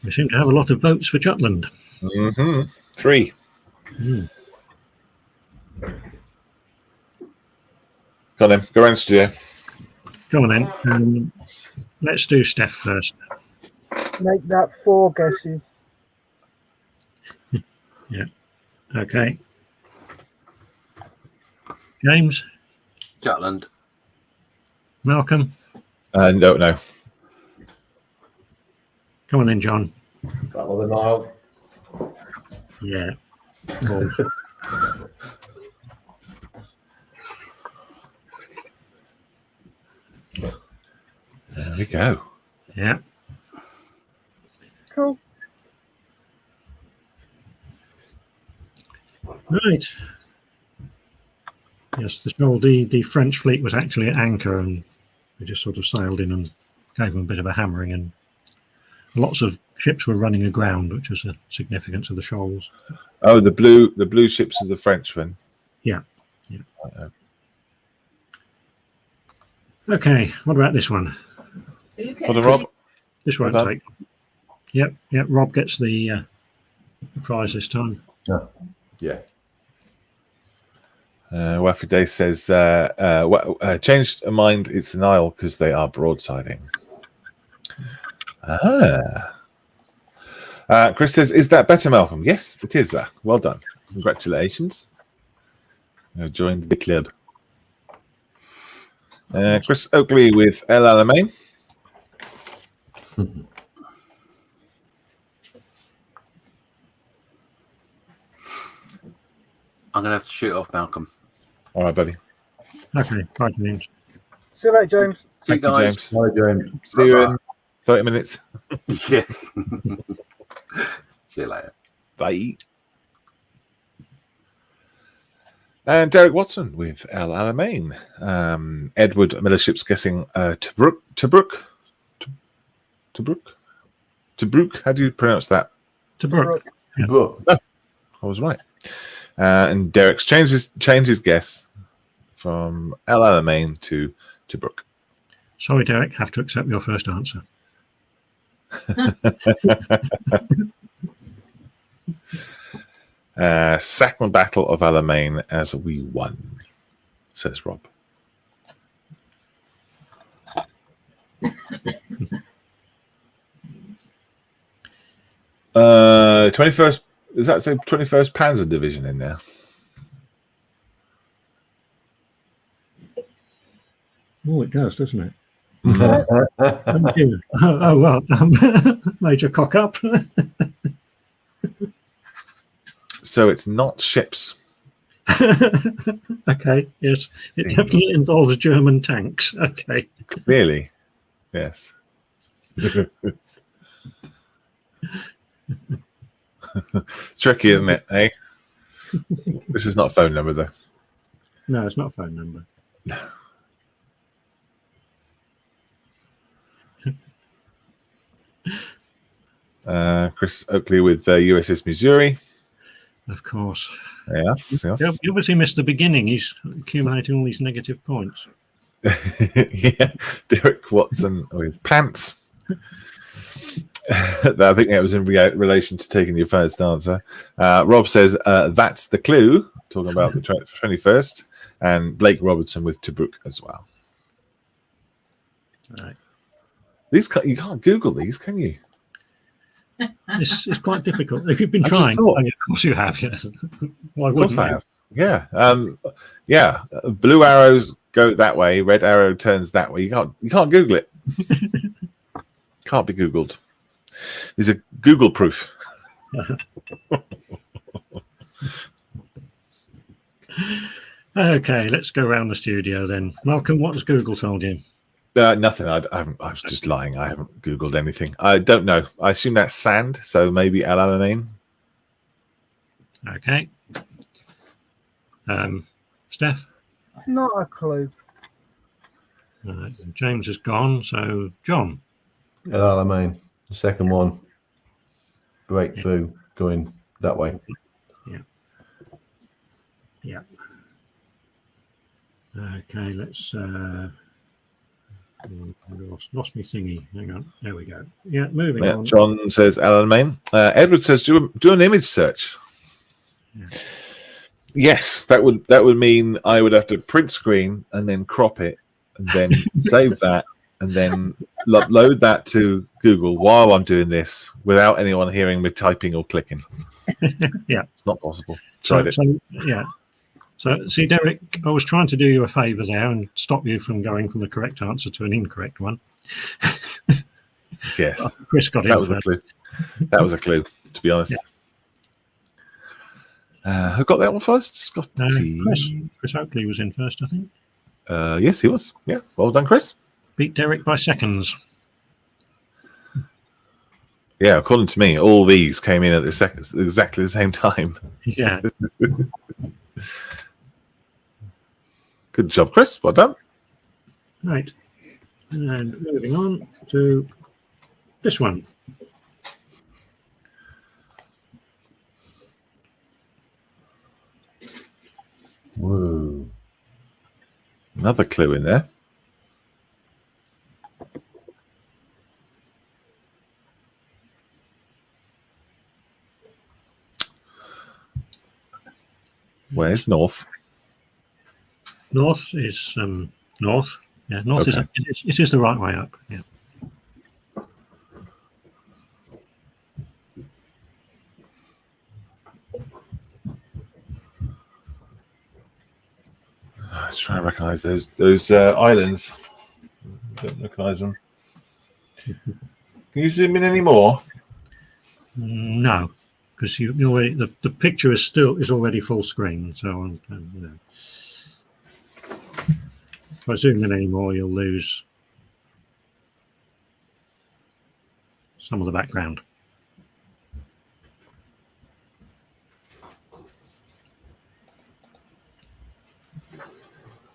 We seem to have a lot of votes for Jutland. 3. Mm. Go on then. Go around studio. Go on then. Let's do Steph first. Make that 4 guesses. Yeah. Okay. James? Jutland. Malcolm? No. Come on then, John. Battle of the Nile. Yeah. Cool. There we go. Yeah. Cool. Right. Yes, the French fleet was actually at anchor, and they just sort of sailed in and gave them a bit of a hammering, and lots of ships were running aground, which was the significance of the shoals. Oh, the blue ships of the Frenchmen. Yeah. Okay, what about this one? Hold on, Rob. This won't Well take. Yep. Rob gets the prize this time. Yeah. Waffy Day says, changed mind, it's the Nile because they are broadsiding. Chris says, is that better, Malcolm? Yes, it is. Well done. Congratulations. You joined the club. Chris Oakley with El Alamein. I'm going to have to shoot off, Malcolm. All right, buddy. Okay, 5 minutes. See you later, James. See you Thank you, guys. James. Hi, James. See you in 30 minutes. Yeah. See you later. Bye. And Derek Watson with El Alamein. Edward Millership's guessing Tobruk. How do you pronounce that? Tobruk. Yeah. Book. I was right. And Derek's changed his guess from El Alamein to Tobruk. Sorry, Derek, have to accept your first answer. Second Battle of Alamein as we won, says Rob. Uh, 21st, does that say 21st Panzer Division in there? Oh, it does, doesn't it? Oh, dear. Oh, well, major cock up. So it's not ships. Okay, yes. It definitely involves German tanks. Okay. Clearly, yes. Tricky, isn't it? Eh? This is not a phone number, though. No, it's not a phone number. Chris Oakley with USS Missouri. Of course. Yes. You obviously missed the beginning. He's accumulating all these negative points. Yeah. Derek Watson with pants. I think that was in relation to taking your first answer. Rob says that's the clue, talking about the 21st, and Blake Robertson with Tobruk as well. Right. These you can't Google these, can you? It's quite difficult. If you've been I just trying, thought- of course you have. Yes. Why Of course wouldn't I you? have. Yeah. Blue arrows go that way. Red arrow turns that way. You can't Google it. Can't be Googled. These are Google proof. Okay, let's go around the studio then. Malcolm, what has Google told you? Nothing. I was just lying. I haven't Googled anything. I don't know. I assume that's sand, so maybe Alamein. Okay. Steph? Not a clue. Right, and James has gone, so John. El Alamein, the second one. Breakthrough going that way. Yeah. Okay, let's lost me thingy. Hang on. There we go. Yeah, moving on. John says Alamein. Edward says do an image search. Yeah. Yes, that would mean I would have to print screen and then crop it and then save that and then load that to Google while I'm doing this without anyone hearing me typing or clicking. Yeah, it's not possible. So see, Derek, I was trying to do you a favour there and stop you from going from the correct answer to an incorrect one. Yes, Chris got it. That was a clue. That was a clue, to be honest. Yeah. Who got that one first? Scotty. Chris Oakley was in first, I think. Yes, he was. Yeah, well done, Chris. Beat Derek by seconds. Yeah, according to me, all these came in at exactly the same time. Yeah. Good job, Chris. Well done. Right. And moving on to this one. Whoa. Another clue in there. Where's north? North is north. Yeah, north Okay. it is the right way up. Yeah. I was trying to recognise those islands. Don't recognise them. Can you zoom in any more? No, because you already the picture is already full screen. So you know, if I zoom in any more, you'll lose some of the background.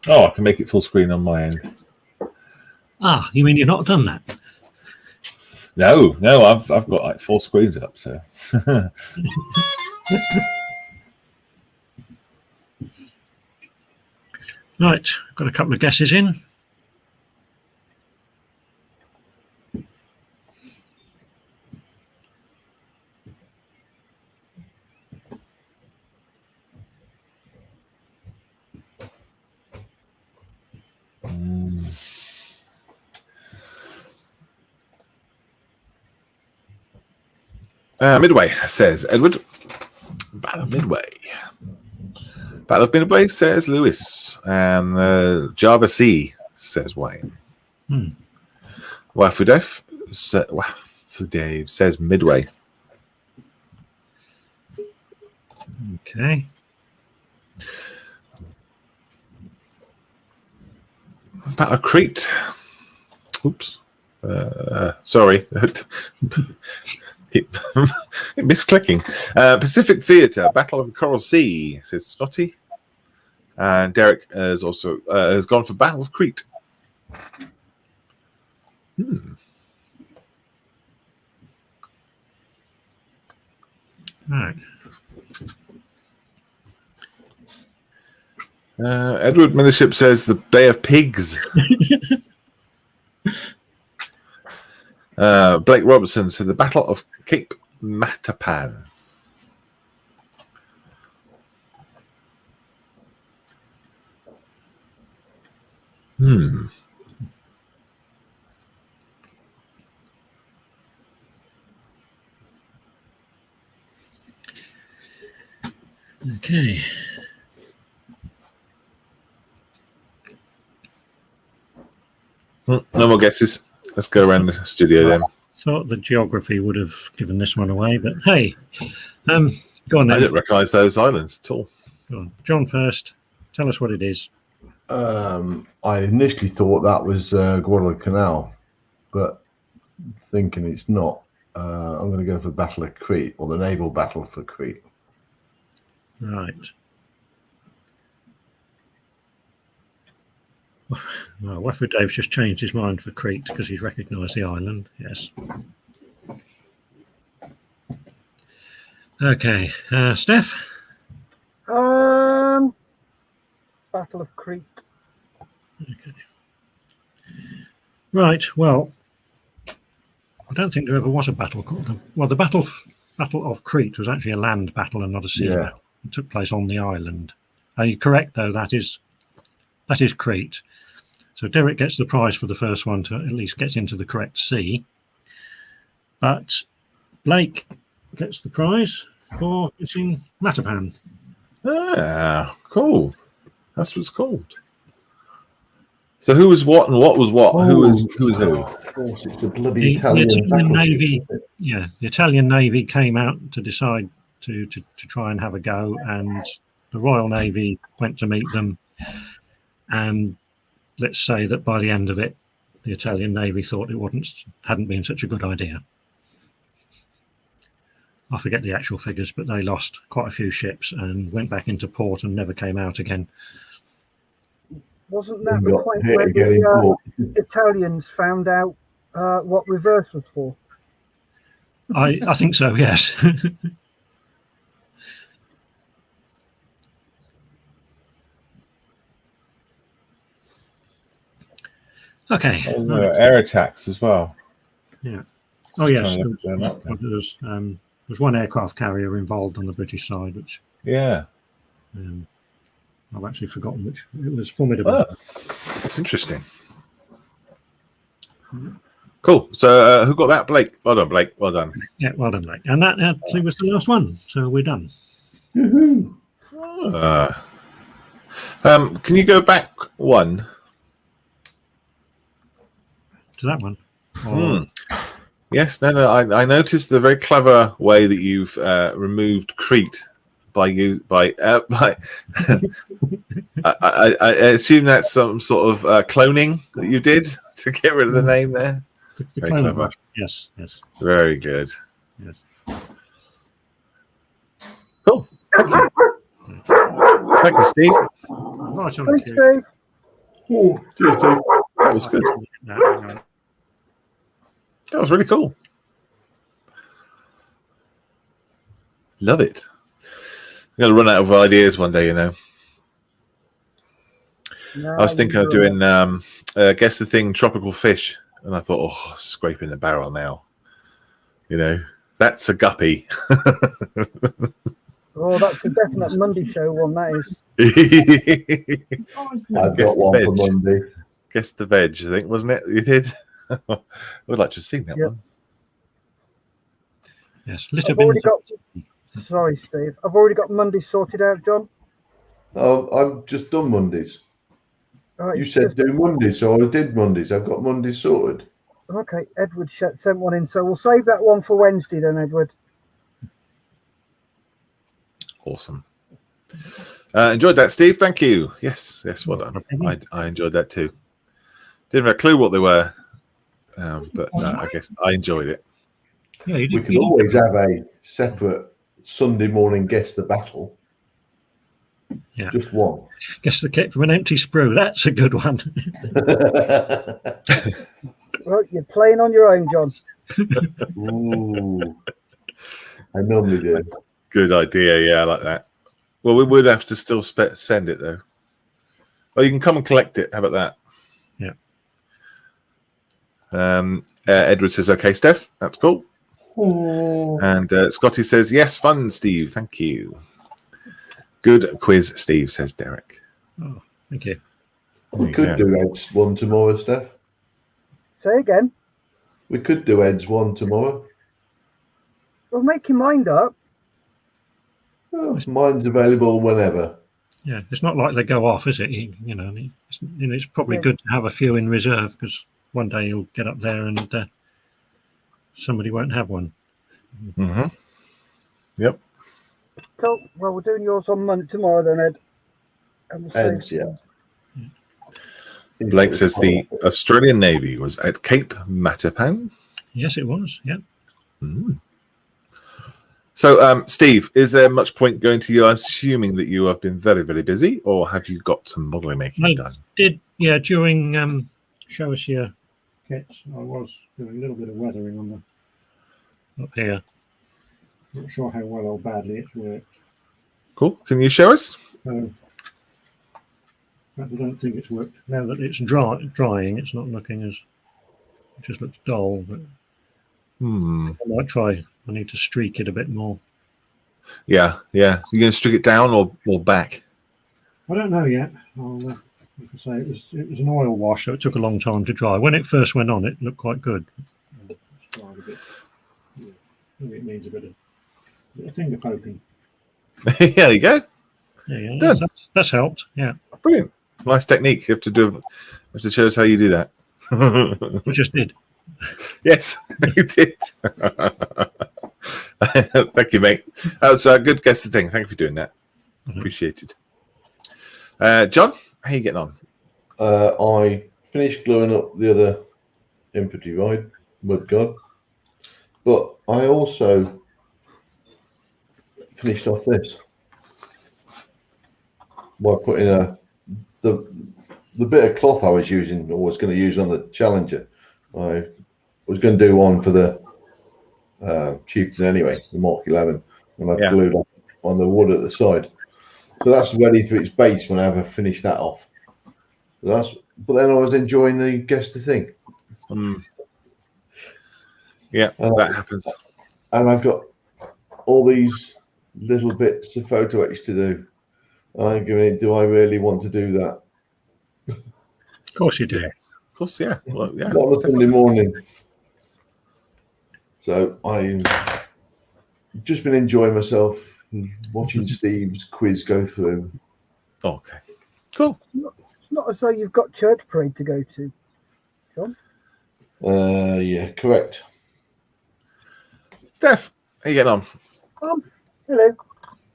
Oh, I can make it full screen on my end. Ah, you mean you've not done that? No, I've got like 4 screens up, so. Right, got a couple of guesses in. Midway, says Edward. Battle of Midway. Battle of Midway, says Lewis. And Java C, says Wayne. Wafudev says Midway. Okay. Battle of Crete. Oops. Sorry. Keep misclicking. Pacific Theatre, Battle of the Coral Sea, says Snotty. And Derek has also has gone for Battle of Crete. All right. Edward Millership says the Bay of Pigs. Blake Robertson said the Battle of Cape Matapan. Okay. No more guesses. Let's go around the studio then. Thought the geography would have given this one away, but hey, go on then. I didn't recognise those islands at all. Go on. John first. Tell us what it is. I initially thought that was Guadalcanal, but thinking it's not, I'm going to go for Battle of Crete, or the naval battle for Crete. Right. Well, Wafford Dave's just changed his mind for Crete because he's recognised the island. Yes. Okay, Steph. Battle of Crete. Okay. Right. Well, I don't think there ever was a battle called them. Well, the Battle of Crete was actually a land battle and not a sea battle. It took place on the island. Are you correct though? That is Crete. So Derek gets the prize for the first one to at least get into the correct sea. But Blake gets the prize for getting Matapan. Ah, cool. That's what it's called. So who was what and what was what? Who was who? Of course, it's a bloody The Italian Italian battleship, Navy. isn't it? Yeah, the Italian Navy came out to decide to try and have a go, and the Royal Navy went to meet them. And let's say that by the end of it, the Italian Navy thought it hadn't been such a good idea. I forget the actual figures, but they lost quite a few ships and went back into port and never came out again. Wasn't that And the got point hit where again in the port. Italians found out what reverse was for? I think so, yes. Okay. And air attacks as well. Yeah. Oh, yes. Trying to look them up then. There's one aircraft carrier involved on the British side, which Yeah. I've actually forgotten which. It was formidable. Oh, that's interesting. Cool. So who got that? Blake. Well done, Blake. Well done. Yeah, well done, Blake. And that actually was the last one, so we're done. Woohoo. Can you go back one? To that one. Or, Yes. No. I noticed the very clever way that you've removed Crete by I assume that's some sort of cloning that you did to get rid of the name there. the Very cloning clever. version. Yes, yes, Very good. yes. Cool. Thank you. Thank you, Steve. Right on the Thanks, queue. Dave. Oh, cheers, Dave. That was good. No, hang on. That was really cool. Love it. I'm going to run out of ideas one day, you know. No, I was thinking of you're doing guess the thing, tropical fish, and I thought, oh, scraping the barrel now. You know, that's a guppy. Oh, that's a definite Monday show one, that is. I've Guess got the one veg. for Monday. Guess the veg, I think, wasn't it? You did. I would like to have seen that Yep. one. Yes, little I've already bit. got. Sorry, Steve. I've already got Monday sorted out, John. Oh, I've just done Mondays. All right, You said just- do Mondays, so I did Mondays. I've got Mondays sorted. Okay, Edward sent one in, so we'll save that one for Wednesday then, Edward. Awesome. Enjoyed that, Steve. Thank you. Yes, well done. I enjoyed that too. Didn't have a clue what they were, but I guess I enjoyed it. Yeah, you We did. could always have a separate Sunday morning guess the battle. Yeah. Just one. Guess the kit from an empty sprue. That's a good one. Well, you're playing on your own, John. Ooh. I normally do. Good idea. Yeah, I like that. Well, we would have to still send it though. Oh, you can come and collect it. How about that? Yeah. Edward says, "Okay, Steph, that's cool." Oh. And Scotty says, "Yes, fun, Steve. Thank you." Good quiz, Steve, says Derek. Oh, thank you. We could do Ed's one tomorrow, Steph. Say again. We could do Ed's one tomorrow. Well, make your mind up. Oh, mine's available whenever. Yeah, it's not like they go off, is it? You know, it's probably Yeah. good to have a few in reserve because one day you'll get up there and somebody won't have one. Mm-hmm. Yep. Cool. Well, we're doing yours on Monday tomorrow then, Ed. And we'll Ed's, see. yeah. Blake says the Australian Navy was at Cape Matapan. Yes, it was. Yeah. Mm. So, Steve, is there much point going to you? I'm assuming that you have been very, very busy, or have you got some modelling making I done? did, yeah, during show us your kits, I was doing a little bit of weathering on the up here. Not sure how well or badly it's worked. Cool. Can you show us? So, I don't think it's worked. Now that it's drying, it's not looking as, it just looks dull, but I might try. I need to streak it a bit more. Yeah. You're going to streak it down or back? I don't know yet. I'll like I say, it was an oil wash, so it took a long time to dry. When it first went on, it looked quite good. It's dried a bit. Yeah, maybe it needs a bit of finger poking. There you go. Yeah, that's helped. Yeah, Brilliant. Nice technique. You have to show us how you do that. we just did. Yes, you did. Thank you, mate. That was a good guess the thing. Thank you for doing that. Appreciated. John, how are you getting on? I finished gluing up the other infantry ride, mud guard, but I also finished off this by putting the bit of cloth I was using, or was going to use on the Challenger. I was going to do one for the Chieftain anyway, the Mark 11, and I glued on the wood at the side. So that's ready for its base when I ever finish that off. But then I was enjoying the guess the thing. Yeah, that happens. And I've got all these little bits of photo etch to do. I'm going, do I really want to do that? Of course you do. Yes. Of course, yeah. Well, yeah. Not on a Sunday morning. So I've just been enjoying myself, watching Steve's quiz go through. Okay. Cool. It's not as though you've got church parade to go to, John. Yeah, correct. Steph, how you getting on? Hello.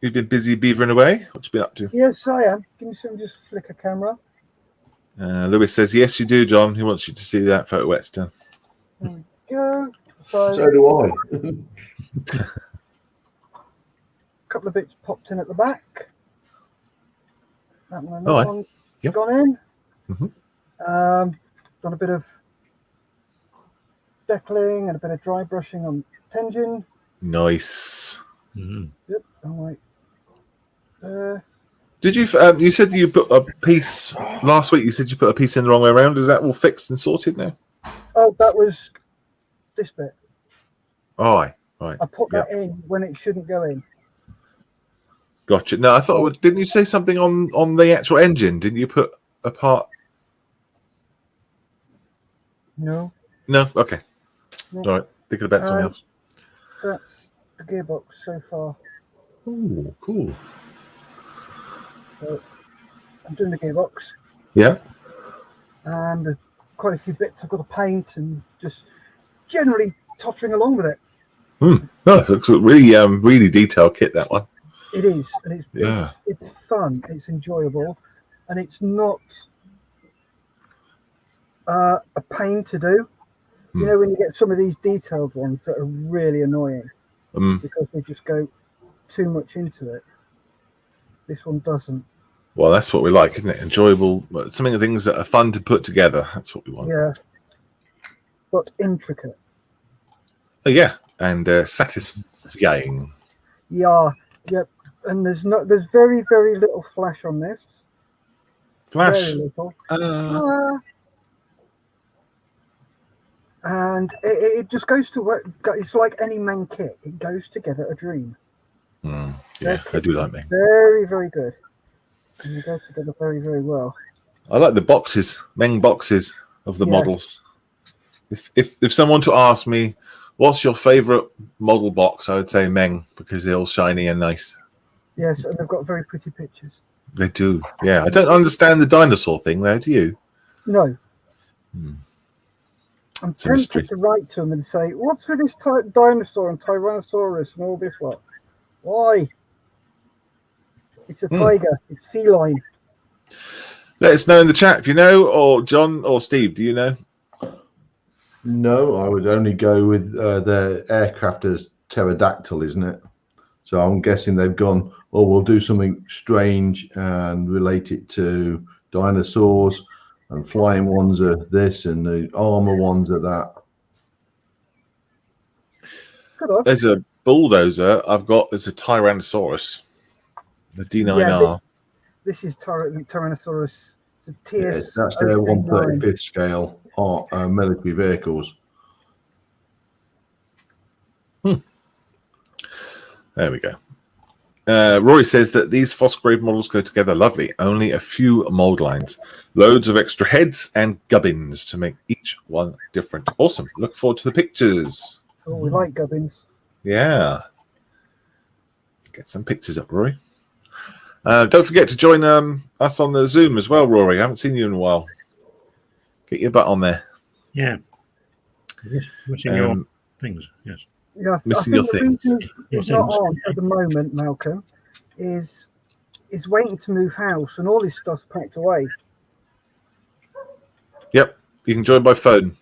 You've been busy beavering away? What you been up to? Yes, I am. Give me some, just flick a camera. Lewis says, yes, you do, John. He wants you to see that photo etch done. There we go. So do I. A couple of bits popped in at the back. That one and that one gone in. Done a bit of deckling and a bit of dry brushing on Tenjin. Nice. Yep. All right. Did you? You said you put a piece last week. You said you put a piece in the wrong way around. Is that all fixed and sorted now? Oh, that was this bit. Oh, right. I put that in when it shouldn't go in. Gotcha. No, I thought. Didn't you say something on the actual engine? Didn't you put a part? No. No. Okay. No. All right. Thinking about something else. That's the gearbox so far. Oh, cool. So I'm doing the gearbox. Yeah. And quite a few bits I've got to paint and just generally tottering along with it. No, it looks really, really detailed kit, that one. It is, and Yeah. it's fun, it's enjoyable, and it's not a pain to do. You know, when you get some of these detailed ones that are really annoying because they just go too much into it. This one doesn't. Well, that's what we like, isn't it? Enjoyable, something, things that are fun to put together. That's what we want. Yeah, but intricate. Oh, yeah, and satisfying. Yeah, yep. And there's very, very little flash on this. Flash. Very little. And it just goes to work. It's like any Meng kit. It goes together a dream. Yeah, I do like Meng. Very, very good. And they go together very, very well. I like the boxes, Meng boxes of the models. If someone to ask me, what's your favourite model box, I would say Meng, because they're all shiny and nice. Yes, and they've got very pretty pictures. They do. Yeah, I don't understand the dinosaur thing, though. Do you? No. I'm tempted to write to them and say, what's with this dinosaur and Tyrannosaurus and all this lot? Why? It's a tiger. It's feline. Let us know in the chat if you know, or John or Steve, do you know? No, I would only go with their aircraft as pterodactyl, isn't it? So I'm guessing they've gone, oh, we'll do something strange and relate it to dinosaurs, and flying ones are this and the armor ones are that. Good on. There's a bulldozer I've got. There's a Tyrannosaurus, the D9R. This is Tyrannosaurus. It's a Yeah, TS that's their 039. 1/35th scale military vehicles. There we go. Rory says that these Fosgrave models go together lovely. Only a few mold lines. Loads of extra heads and gubbins to make each one different. Awesome. Look forward to the pictures. Oh, we like gubbins. Yeah. Get some pictures up, Rory. Don't forget to join us on the Zoom as well, Rory. I haven't seen you in a while. Get your butt on there. Yeah. Missing your things, yes. Yeah, I Missing think your the things. reason it's not on at the moment, Malcolm, is waiting to move house and all his stuff's packed away. Yep. You can join by phone.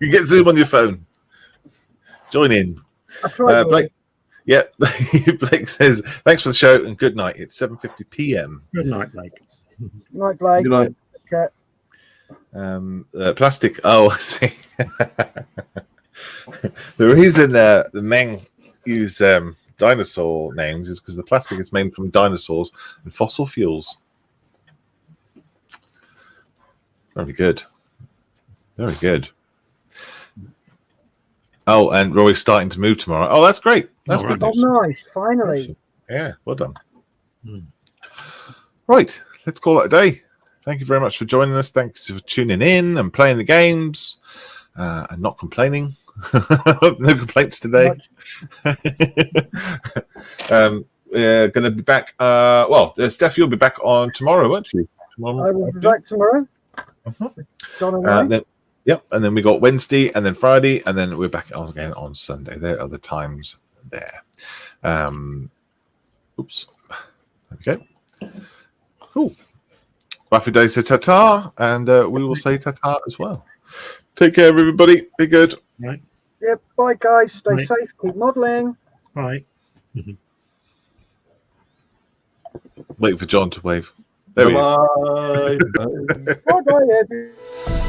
You get Zoom on your phone. Join in. I tried. Blake. Yeah. Blake says, thanks for the show and good night. It's 7:50 p.m. Good night, Blake. Night, Blake. Good night. Okay. Plastic. Oh, I see. The reason the men use dinosaur names is because the plastic is made from dinosaurs and fossil fuels. Very good. Very good. Oh, and Rory's starting to move tomorrow. Oh, that's great. That's good Oh, news. nice. Finally. Yeah, well done. Right, let's call it a day. Thank you very much for joining us. Thanks for tuning in and playing the games and not complaining. No complaints today. We're going to be back. Well, Steph, you'll be back on tomorrow, won't you? Tomorrow. I will be back tomorrow. John and I. Then, yep, and then we got Wednesday, and then Friday, and then we're back on again on Sunday. There are the times there. Oops. Okay. Cool. Buffy Day says ta-ta, and we will say ta-ta as well. Take care, everybody. Be good. Right. Yep. Bye, guys. Stay Right. safe. Keep modelling. Bye. Wait for John to wave. There he is. Bye. Bye, bye, everyone.